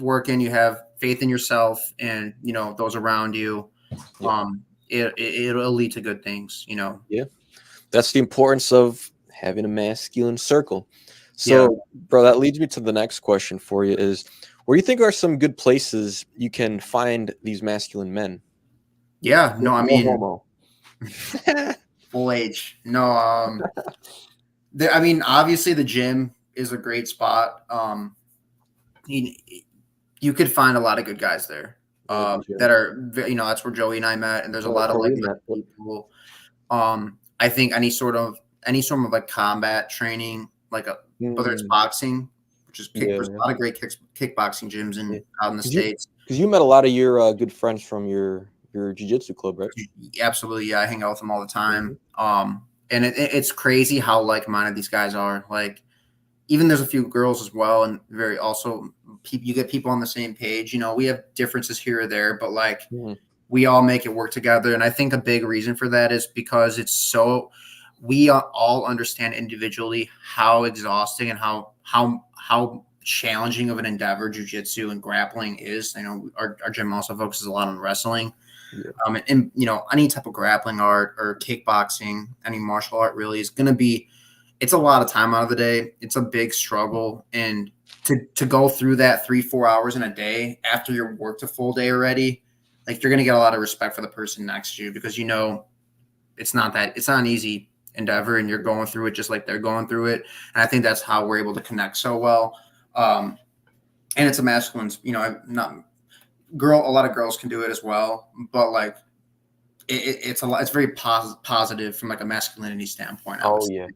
working, you have faith in yourself and those around you. Yeah. It'll lead to good things. Yeah. That's the importance of having a masculine circle. Yeah, So, bro, that leads me to the next question for you is where do you think are some good places you can find these masculine men? yeah. No, I No mean, homo. full age. No, I mean, obviously the gym is a great spot. You, you could find a lot of good guys there. Yeah, the That gym. are that's where Joey and I met, and there's a Oh, lot that's of where we like-minded met. Yep. people. I think any sort of like combat training, like whether it's Mm, boxing, which is there's yeah, a lot of great kickboxing gyms yeah. out in the Because you, states. because you met a lot of your good friends from your jiu-jitsu club, right? Absolutely, yeah, I hang out with them all the Hmm. time. And it's crazy how like-minded these guys are. Like even there's a few girls as well, and very also you get people on the same page. We have differences here or there, but like Hmm. we all make it work together. And I think a big reason for that is because we all understand individually how exhausting and how challenging of an endeavor jujitsu and grappling is. Our gym also focuses a lot on wrestling. Yeah. And any type of grappling art or kickboxing, any martial art really is going to be, it's a lot of time out of the day. It's a big struggle. And to go through that 3-4 hours in a day after you worked a full day already, like you're going to get a lot of respect for the person next to you, because it's not an easy endeavor, and you're going through it just like they're going through it. And I think that's how we're able to connect so well. And it's a masculine, not a lot of girls can do it as well, but like it's a lot. It's very positive from like a masculinity standpoint, I would Oh say. yeah.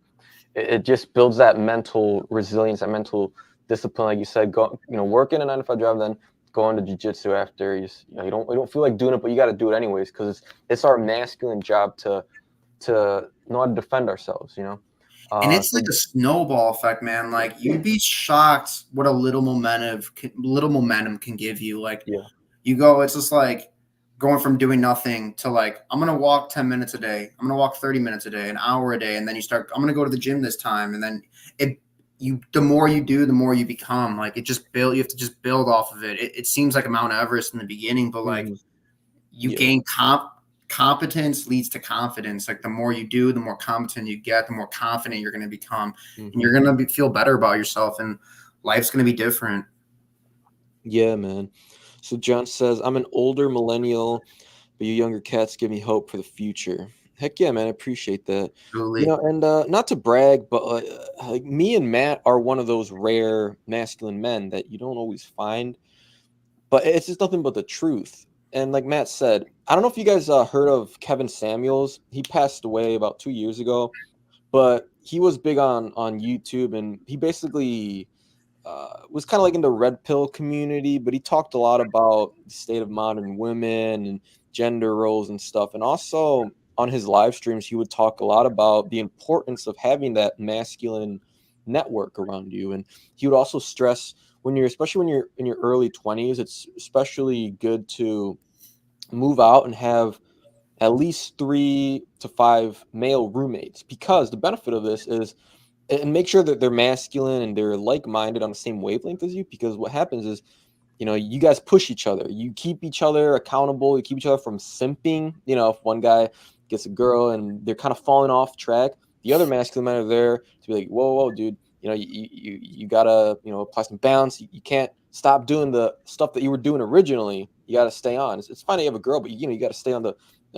It just builds that mental resilience, that mental discipline, like you said. Go, working a 9 to 5 job, then going to jiu-jitsu after you don't feel like doing it, but you got to do it anyways because it's our masculine job to know how to defend ourselves, you know. And it's So like a snowball effect, man. Like you'd be shocked what a little momentum can give you. Like yeah. you go, it's just like going from doing nothing to like, I'm gonna walk 10 minutes a day, I'm gonna walk 30 minutes a day, an hour a day, and then you start, I'm gonna go to the gym this time, and then it the more you do, the more you become. Like it just build, you have to just build off of it. It seems like a Mount Everest in the beginning, but like Mhm. you Yeah. gain competence leads to confidence. Like the more you do, the more competent you get, the more confident you're going to become, and Hmm. you're going to feel better about yourself, and life's going to be different. Yeah, man. So John says, I'm an older millennial, but you younger cats give me hope for the future. Heck yeah, man. I appreciate that. You Truly. know, and not to brag, but like me and Matt are one of those rare masculine men that you don't always find, but it's just nothing but the truth. And like Matt said, I don't know if you guys heard of Kevin Samuels. He passed away about 2 years ago, but he was big on YouTube, and he basically was kind of like in the red pill community, but he talked a lot about the state of modern women and gender roles and stuff. And also on his live streams, he would talk a lot about the importance of having that masculine network around you. And he would also stress especially when you're in your early 20s, it's especially good to move out and have at least 3 to 5 male roommates, because the benefit of this is, and make sure that they're masculine and they're like-minded on the same wavelength as you, because what happens is, you guys push each other, you keep each other accountable, you keep each other from simping. If one guy gets a girl and they're kind of falling off track, the other masculine men are there to be like, whoa, whoa, dude, you gotta, apply some balance. You can't stop doing the stuff that you were doing originally. You gotta stay on. It's fine to have a girl, but you gotta stay on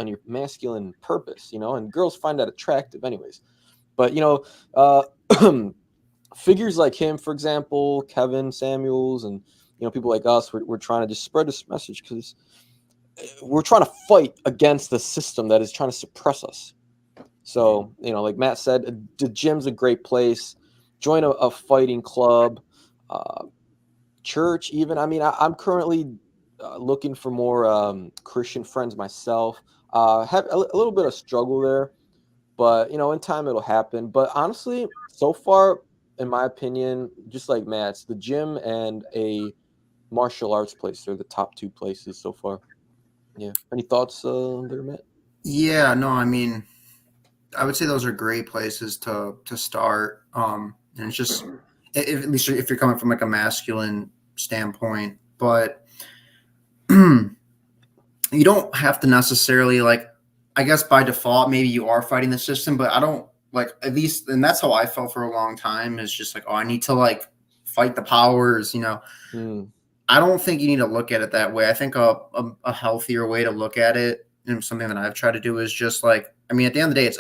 your masculine purpose, and girls find that attractive anyways. But uh figures like him, for example, Kevin Samuels, and people like us, we're trying to just spread this message because we're trying to fight against the system that is trying to suppress us. So, like Matt said, the gym's a great place. Join a fighting club, uh, church, even. I mean, I'm currently looking for more Christian friends myself. Have a little bit of struggle there, but in time it'll happen. But honestly, so far, in my opinion, just like Matt's, the gym and a martial arts place are the top two places so far. Yeah. Any thoughts there, Matt? Yeah, no, I mean, I would say those are great places to start. And it's just, at least if you're coming from like a masculine standpoint, but you don't have to necessarily like, I guess by default maybe you are fighting the system, but I don't like, at least, and that's how I felt for a long time, is just like, oh, I need to like fight the powers. Mm, I don't think you need to look at it that way. I think a healthier way to look at it, and something that I've tried to do, is just like, I mean, at the end of the day, it's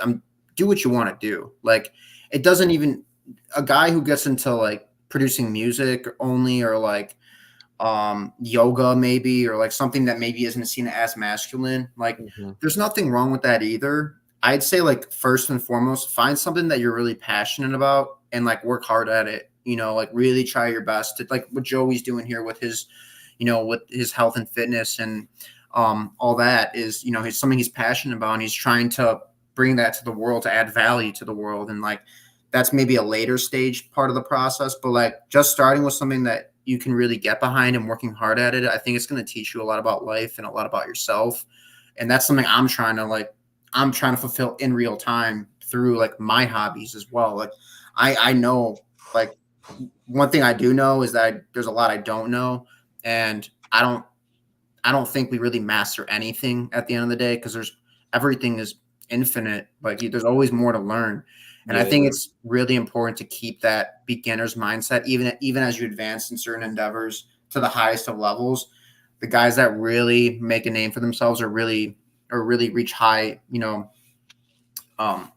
do what you want to do. Like, it doesn't even, a guy who gets into like producing music only, or like yoga maybe, or like something that maybe isn't seen as masculine, like mhm, there's nothing wrong with that either. I'd say like first and foremost, find something that you're really passionate about and like work hard at it. Like really try your best to, like what Joey's doing here with his, with his health and fitness, and all that is, he's something he's passionate about, and he's trying to bring that to the world, to add value to the world. And like that's maybe a later stage part of the process, but like just starting with something that you can really get behind and working hard at it, I think it's going to teach you a lot about life and a lot about yourself. And that's something I'm trying to fulfill in real time through like my hobbies as well. Like I know, like, one thing I do know is that there's a lot I don't know, and I don't think we really master anything at the end of the day, because everything is infinite. Like there's always more to learn. And I yeah. think it's really important to keep that beginner's mindset, even as you advance in certain endeavors to the highest of levels. The guys that really make a name for themselves, or really reach high, um,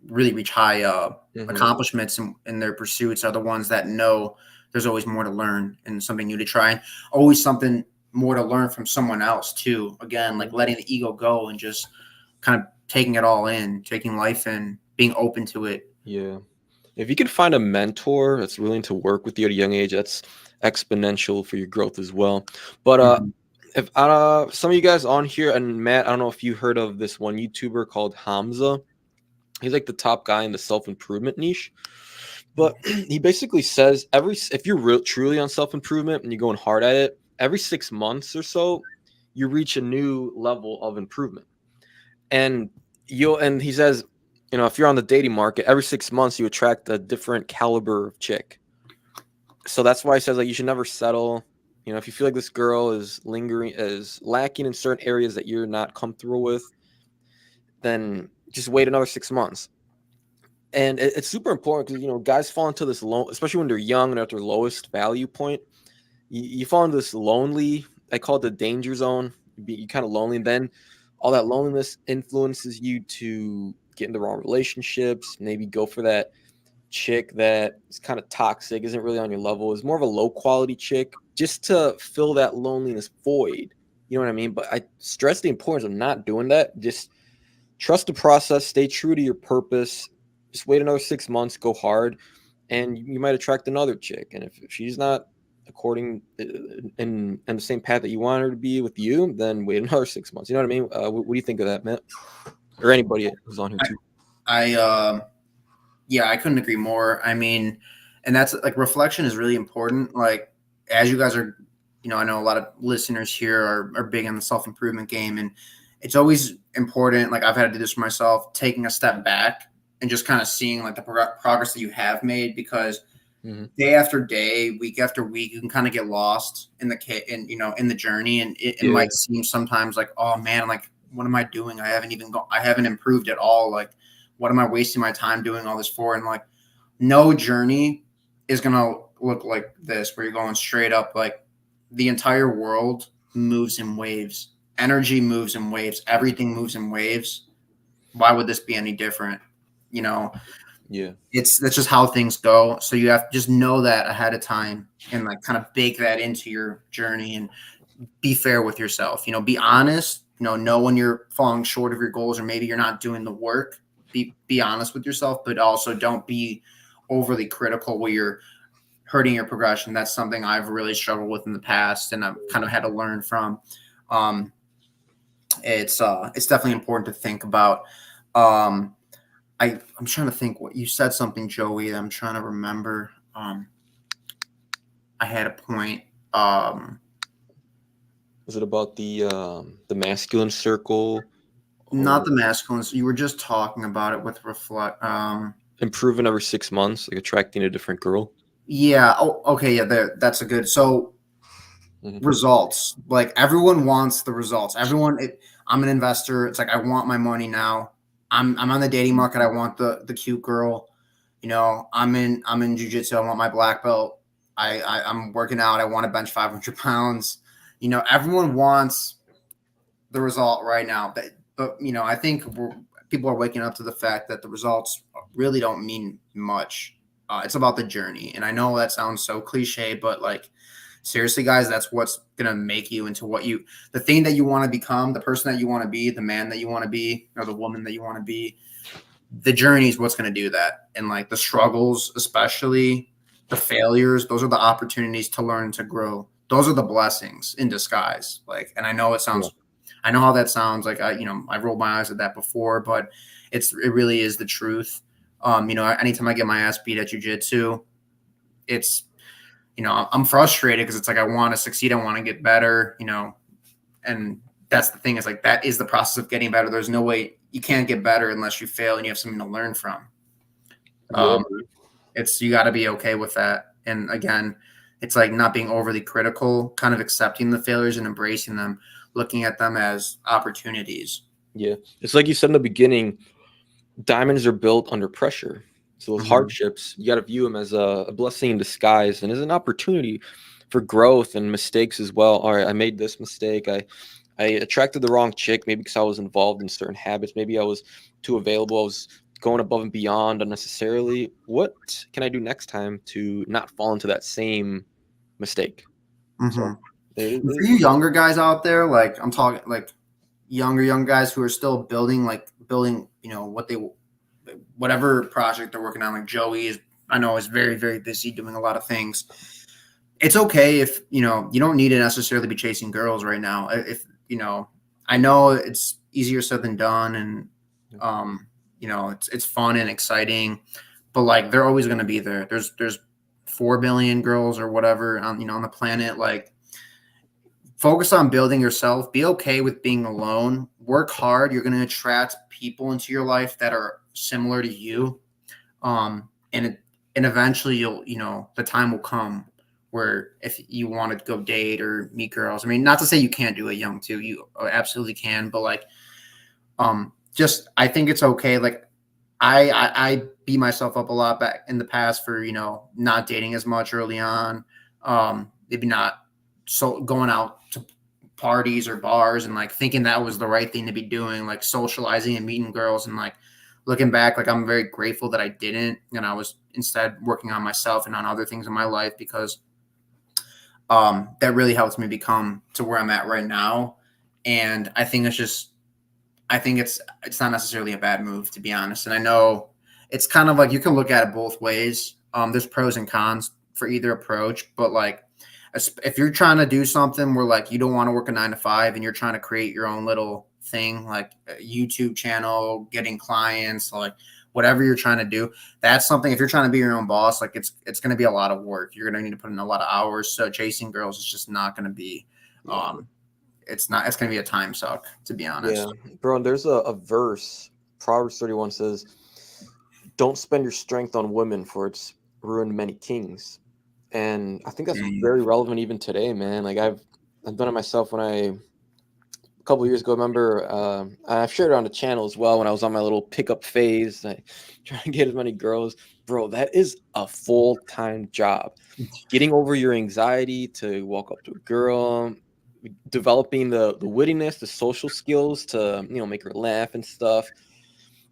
really reach high Hmm. accomplishments in their pursuits, are the ones that know there's always more to learn and something new to try, and always something more to learn from someone else too. Again, like letting the ego go and just kind of taking it all in, taking life in, being open to it. Yeah. If you could find a mentor that's willing to work with you at a young age, exponential for your growth as well. But Mhm. if some of you guys on here, and Matt, I don't know if you heard of this one YouTuber called Hamza. He's like the top guy in the self-improvement niche. But he basically says if you're truly on self-improvement and you're going hard at it, every 6 months or so, you reach a new level of improvement. And he says, if you're on the dating market, every 6 months you attract a different caliber of chick. So that's why he says like you should never settle. If you feel like this girl is lacking in certain areas that you're not comfortable with, then just wait another 6 months. And it's super important because guys fall into this low, especially when they're young and at their lowest value point. You fall into this lonely. I call it the danger zone. You're kind of lonely, and then all that loneliness influences you to get in the wrong relationships. Maybe go for that chick that is kind of toxic, isn't really on your level, is more of a low quality chick, just to fill that loneliness void. You know what I mean? But I stress the importance of not doing that. Just trust the process, stay true to your purpose. Just wait another 6 months, go hard, and you might attract another chick. And if she's not according in the same path that you want her to be with you, then wait another 6 months. You know what I mean? What do you think of that, Matt? Or anybody who's on here too? I Yeah, I couldn't agree more. I mean, and that's like reflection is really important. Like as you guys are, I know a lot of listeners here are big in the self improvement game, and it's always important. Like I've had to do this for myself, taking a step back and just kind of seeing like the progress that you have made, because Mm-hmm. day after day, week after week, you can kind of get lost in in the journey, and it Yeah, might seem sometimes like, oh man, like what am I doing? I haven't improved at all. Like, what am I wasting my time doing all this for? And like, no journey is gonna look like this, where you're going straight up. Like, the entire world moves in waves. Energy moves in waves. Everything moves in waves. Why would this be any different? You know, yeah, that's just how things go. So you have to just know that ahead of time and like kind of bake that into your journey, and be fair with yourself. Be honest. Know when you're falling short of your goals, or maybe you're not doing the work. Be honest with yourself, but also don't be overly critical where you're hurting your progression. That's something I've really struggled with in the past, and I've kind of had to learn from. Um, it's definitely important to think about. Um, I'm trying to think what you said, something, Joey, that I'm trying to remember. I had a point. Was it about the masculine circle Not or the masculines. You were just talking about it with reflect. improving every 6 months, like attracting a different girl? Yeah. Oh, okay. Yeah. That's a good. So Hmm. results. Like everyone wants the results. I'm an investor. It's like I want my money now. I'm on the dating market. I want the cute girl. I'm in jujitsu. I want my black belt. I'm working out. I want to bench 500 pounds. Everyone wants the result right now. But I think people are waking up to the fact that the results really don't mean much. It's about the journey. And I know that sounds so cliche, but like seriously, guys, that's what's gonna make you into the thing that you want to become, the person that you want to be, the man that you want to be, or the woman that you want to be. The journey is what's gonna do that, and like the struggles, especially the failures, those are the opportunities to learn, to grow. Those are the blessings in disguise. Like, and I know Yeah, I know how that sounds. Like I rolled my eyes at that before, but it really is the truth. Anytime I get my ass beat at jujitsu, it's I'm frustrated because it's like I want to succeed, I want to get better, and that's the thing, is like that is the process of getting better. There's no way you can't get better unless you fail and you have something to learn from. yeah, Um, it's you got to be okay with that. And again, it's like not being overly critical, kind of accepting the failures and embracing them, looking at them as opportunities. yeah. It's like you said in the beginning, diamonds are built under pressure. So those Mm-hmm. hardships, you got to view them as a blessing in disguise and as an opportunity for growth and mistakes as well. All right, I made this mistake. I attracted the wrong chick, maybe because I was involved in certain habits. Maybe I was too available. I was going above and beyond unnecessarily. What can I do next time to not fall into that same mistake? Mm-hmm. So, it, And for it, you younger guys out there, like I'm talking like young guys who are still building, whatever project they're working on. Like Joey is, I know, is very, very busy doing a lot of things. it's okay if, you don't need to necessarily be chasing girls right now. If, I know it's easier said than done, and, it's fun and exciting, but like they're always going to be there. There's 4 billion girls or whatever on the planet. Like, focus on building yourself. Be okay with being alone. Work hard. You're going to attract people into your life that are similar to you. And eventually the time will come where if you want to go date or meet girls, I mean, not to say you can't do it young too, you absolutely can, but like, just, I think it's okay. Like, I beat myself up a lot back in the past for, not dating as much early on. Maybe not so going out to parties or bars and like thinking that was the right thing to be doing, like socializing and meeting girls. And like, looking back, like, I'm very grateful that I didn't, and I was instead working on myself and on other things in my life, because that really helps me become to where I'm at right now. And I think it's not necessarily a bad move, to be honest. And I know it's kind of like you can look at it both ways. There's pros and cons for either approach, but like, if you're trying to do something where like you don't want to work a 9 to 5 and you're trying to create your own little thing, like a YouTube channel, getting clients, like whatever you're trying to do, that's something. If you're trying to be your own boss, like it's going to be a lot of work. You're going to need to put in a lot of hours. So chasing girls is just not going to be, Yeah. it's going to be a time suck, to be Yeah, honest. bro. And there's a verse, Proverbs 31 says, "Don't spend your strength on women, for it's ruined many kings." And I think that's Mm. very relevant even today, man. Like I've done it myself when a couple years ago. I remember I've shared it on the channel as well when I was on my little pickup phase, I trying to get as many girls. Bro, that is a full-time job. Getting over your anxiety to walk up to a girl, developing the wittiness, the social skills to make her laugh and stuff.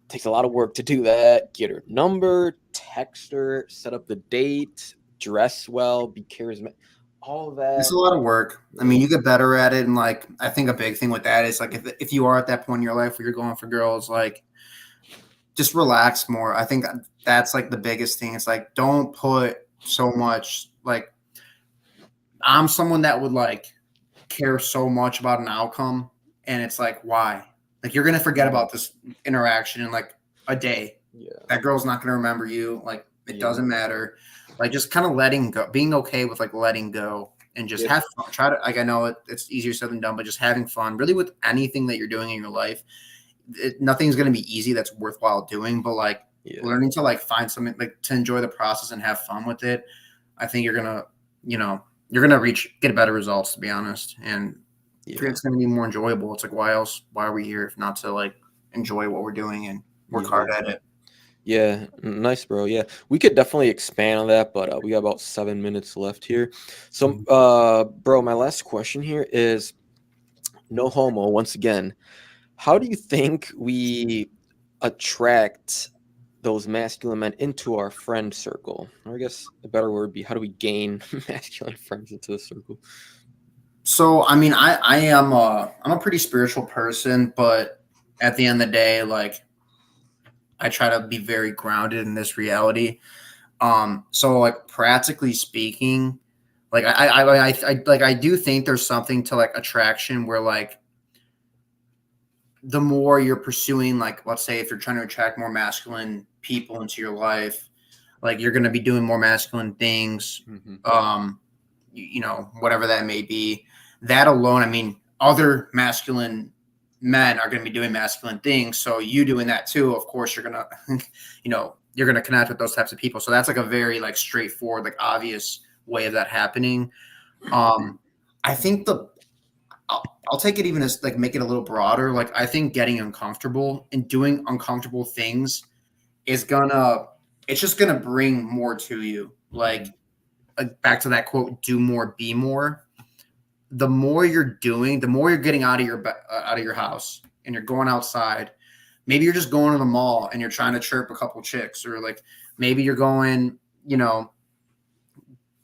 Takes a lot of work to do that. Get her number, text her, set up the date, dress well, be charismatic, all It's that. a lot of work. I Yeah, mean, you get better at it, and like I think a big thing with that is like if you are at that point in your life where you're going for girls, like just relax more. I think that's like the biggest thing. It's like don't put so much like I'm someone that would like care so much about an outcome, and it's like why? Like you're gonna forget mhm, about this interaction in like a day. yeah, That girl's not gonna remember you. Like it yeah, doesn't matter. Like just kind of letting go, being okay with like letting go, and just yeah, have fun. Try to like I know it's easier said than done, but just having fun really with anything that you're doing in your life. Nothing's gonna be easy that's worthwhile doing, but like yeah, learning to like find something like to enjoy the process and have fun with it. I think you know, you're gonna get better results, to be honest, and yeah, it's gonna be more enjoyable. It's like why else? Why are we here if not to like enjoy what we're doing and work yeah. hard at it? Yeah, nice, bro. Yeah, we could definitely expand on that, but we got about 7 minutes left here. So, bro, my last question here is no homo. Once again, how do you think we attract those masculine men into our friend circle? Or I guess a better word would be how do we gain masculine friends into the circle? So I mean, I'm a pretty spiritual person, but at the end of the day, like I try to be very grounded in this reality. So like practically speaking, like I do think there's something to like attraction where like the more you're pursuing, like let's say if you're trying to attract more masculine people into your life, like you're going to be doing more masculine things, Hmm. whatever that may be. That alone, I mean, other masculine men are going to be doing masculine things, so you doing that too, of course you're going to you're going to connect with those types of people. So that's like a very like straightforward, like obvious way of that happening. I think I'll take it even as like make it a little broader. Like I think getting uncomfortable and doing uncomfortable things is gonna it's just gonna bring more to you. Hmm. Like back to that quote, do more, be more. The more you're doing, the more you're getting out of your house and you're going outside. Maybe you're just going to the mall and you're trying to chirp a couple chicks, or like maybe you're going,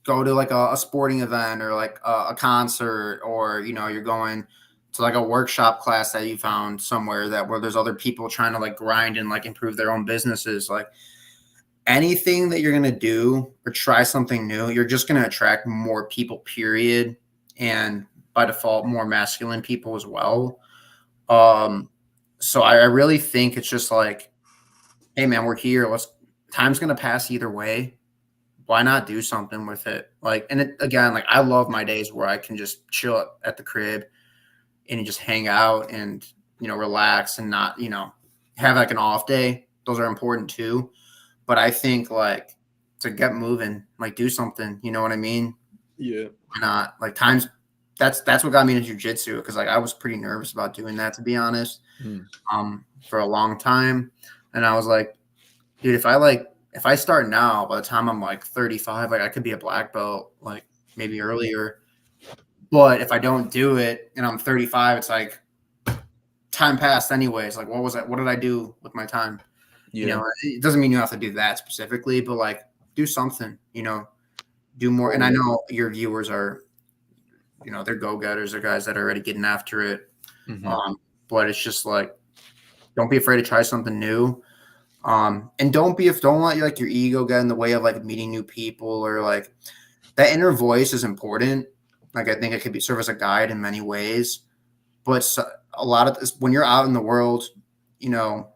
go to like a sporting event or like a concert, or you're going to like a workshop class that you found somewhere that where there's other people trying to like grind and like improve their own businesses. Like anything that you're going to do or try something new, you're just going to attract more people, period. And by default, more masculine people as well. Um, so I really think it's just like, hey man, we're here. Time's going to pass either way. Why not do something with it? Like, and it, again, like I love my days where I can just chill at the crib and just hang out and, relax and not, have like an off day. Those are important too. But I think like to get moving, like do something, you know what I mean? Yeah. Why not? Like times that's what got me into jujitsu because like I was pretty nervous about doing that to be honest. Mm. For a long time. And I was like, dude, if I start now, by the time I'm like 35, like I could be a black belt, like maybe earlier. But if I don't do it and I'm 35, it's like time passed anyways. Like what did I do with my time? Yeah. It doesn't mean you have to do that specifically, but like do something, do more. And I Totally. know your viewers are, they're go-getters, they're guys that are already getting after it. Mhm. But it's just like, don't be afraid to try something new. And don't let like your ego get in the way of like meeting new people or like that inner voice is important. Like I think it could serve as a guide in many ways, but a lot of this when you're out in the world, you know,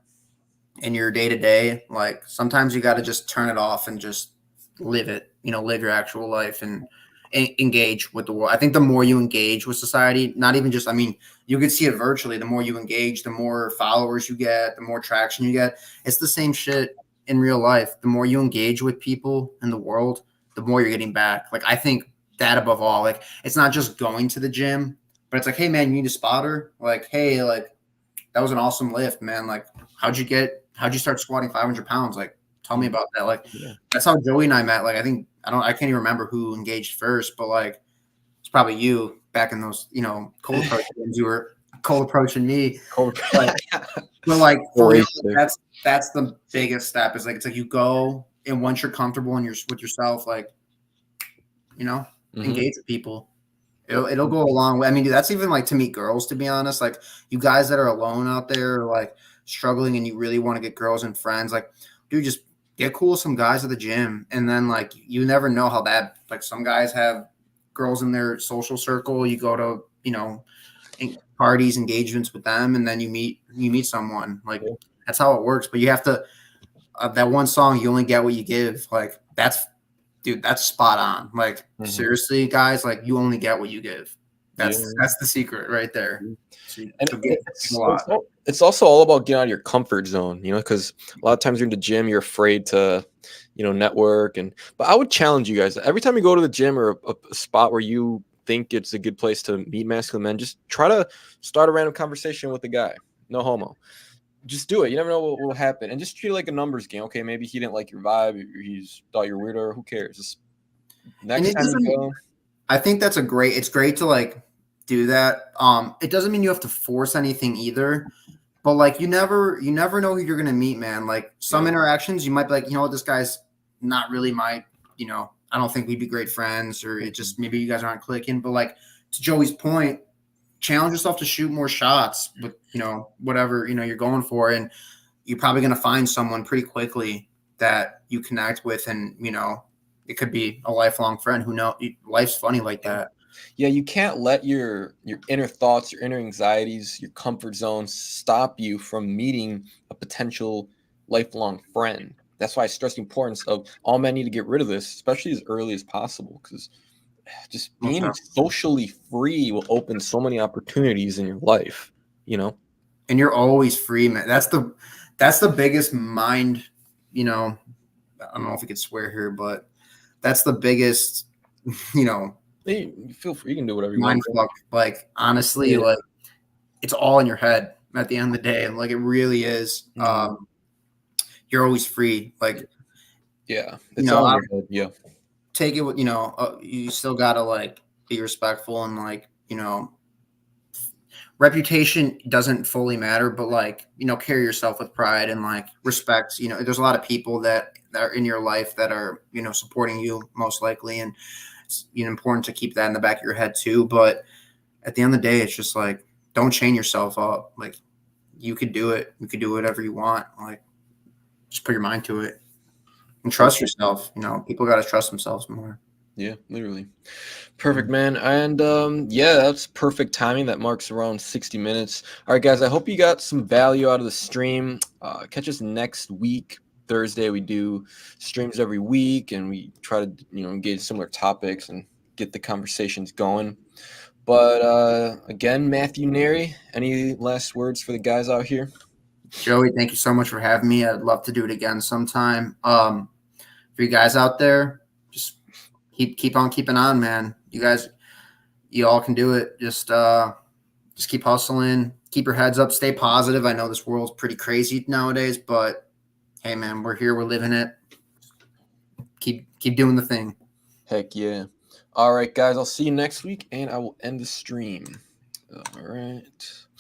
in your day to day, like sometimes you got to just turn it off and just live it, live your actual life and engage with the world. I think the more you engage with society, not even just, I mean, you could see it virtually. The more you engage, the more followers you get, the more traction you get. It's the same shit in real life. The more you engage with people in the world, the more you're getting back. Like, I think that above all, like, it's not just going to the gym, but it's like, hey, man, you need a spotter. Like, hey, like, that was an awesome lift, man. Like, how'd you start squatting 500 pounds? Like, tell me Mm. about that. Like, Yeah. that's how Joey and I met. Like, I can't even remember who engaged first, but like, it's probably you back in those, cold approach games. You were cold approaching me, Cobra. but, like, for real, Racer. that's the biggest step is like, it's like you go and once you're comfortable and you're with yourself, like, you know, Mhm. engage with people. It'll go a long way. I mean, dude, that's even like to meet girls, to be honest. Like you guys that are alone out there, like struggling, and you really want to get girls and friends, like, dude, just get cool with some guys at the gym, and then like you never know how that. Like some guys have girls in their social circle. You go to parties, engagements with them, and then you meet someone. Like Yeah. that's how it works. But you have to that one song. You only get what you give. Like that's dude, that's spot on. Like Mhm. seriously, guys, like you only get what you give. That's Yeah. that's the secret right there. Mhm. So, And so give a lot. it's also all about getting out of your comfort zone, because a lot of times you're in the gym, you're afraid to, network but I would challenge you guys. Every time you go to the gym or a spot where you think it's a good place to meet masculine men, just try to start a random conversation with a guy. No homo. Just do it. You never know what will happen. And just treat it like a numbers game. Okay, maybe he didn't like your vibe, or he's thought you're weird, or who cares? Just And next it time you doesn't. go. I think it's great to like do that. It doesn't mean you have to force anything either. But like you never know who you're gonna meet, man. Like some Yeah. interactions, you might be like, what, this guy's not really my, I don't think we'd be great friends, or it Mhm. just maybe you guys aren't clicking. But like to Joey's point, challenge yourself to shoot more shots with whatever you're going for, and you're probably going to find someone pretty quickly that you connect with, and it could be a lifelong friend. Who knows? Life's funny like Yeah. that. Yeah, you can't let your inner thoughts, your inner anxieties, your comfort zones stop you from meeting a potential lifelong friend. That's why I stress the importance of all men need to get rid of this, especially as early as possible, because just Most being definitely. socially free will open so many opportunities in your life, you know? And you're always free, man. That's the biggest mind. I don't know if we could swear here, but that's the biggest you know Hey, you feel free, you can do whatever you want, mind bro. fuck. Like honestly, Yeah. like it's all in your head at the end of the day. Like it really is. Mhm. You're always free. Yeah. Like, Yeah. It's all in I your head. Yeah. take it with, you still gotta like be respectful and like, reputation doesn't fully matter, but like, carry yourself with pride and like respect. There's a lot of people that are in your life that are, supporting you most likely. And it's, important to keep that in the back of your head too. But at the end of the day, it's just like, don't chain yourself up. Like you could do it. You could do whatever you want. Like just put your mind to it. And For trust yourself. You know, people got to trust themselves more. Yeah, literally. Perfect, man. And yeah, that's perfect timing. That marks around 60 minutes. All right, guys, I hope you got some value out of the stream. Catch us next week. Thursday, we do streams every week, and we try to, engage similar topics and get the conversations going. But again, Matthew Neri, any last words for the guys out here? Joey, thank you so much for having me. I'd love to do it again sometime. For you guys out there, just keep on keeping on, man. You guys, you all can do it. Just keep hustling, keep your heads up, stay positive. I know this world's pretty crazy nowadays, but hey, man, we're here, we're living it. Keep doing the thing. Heck yeah. All right, guys, I'll see you next week, and I will end the stream. All right.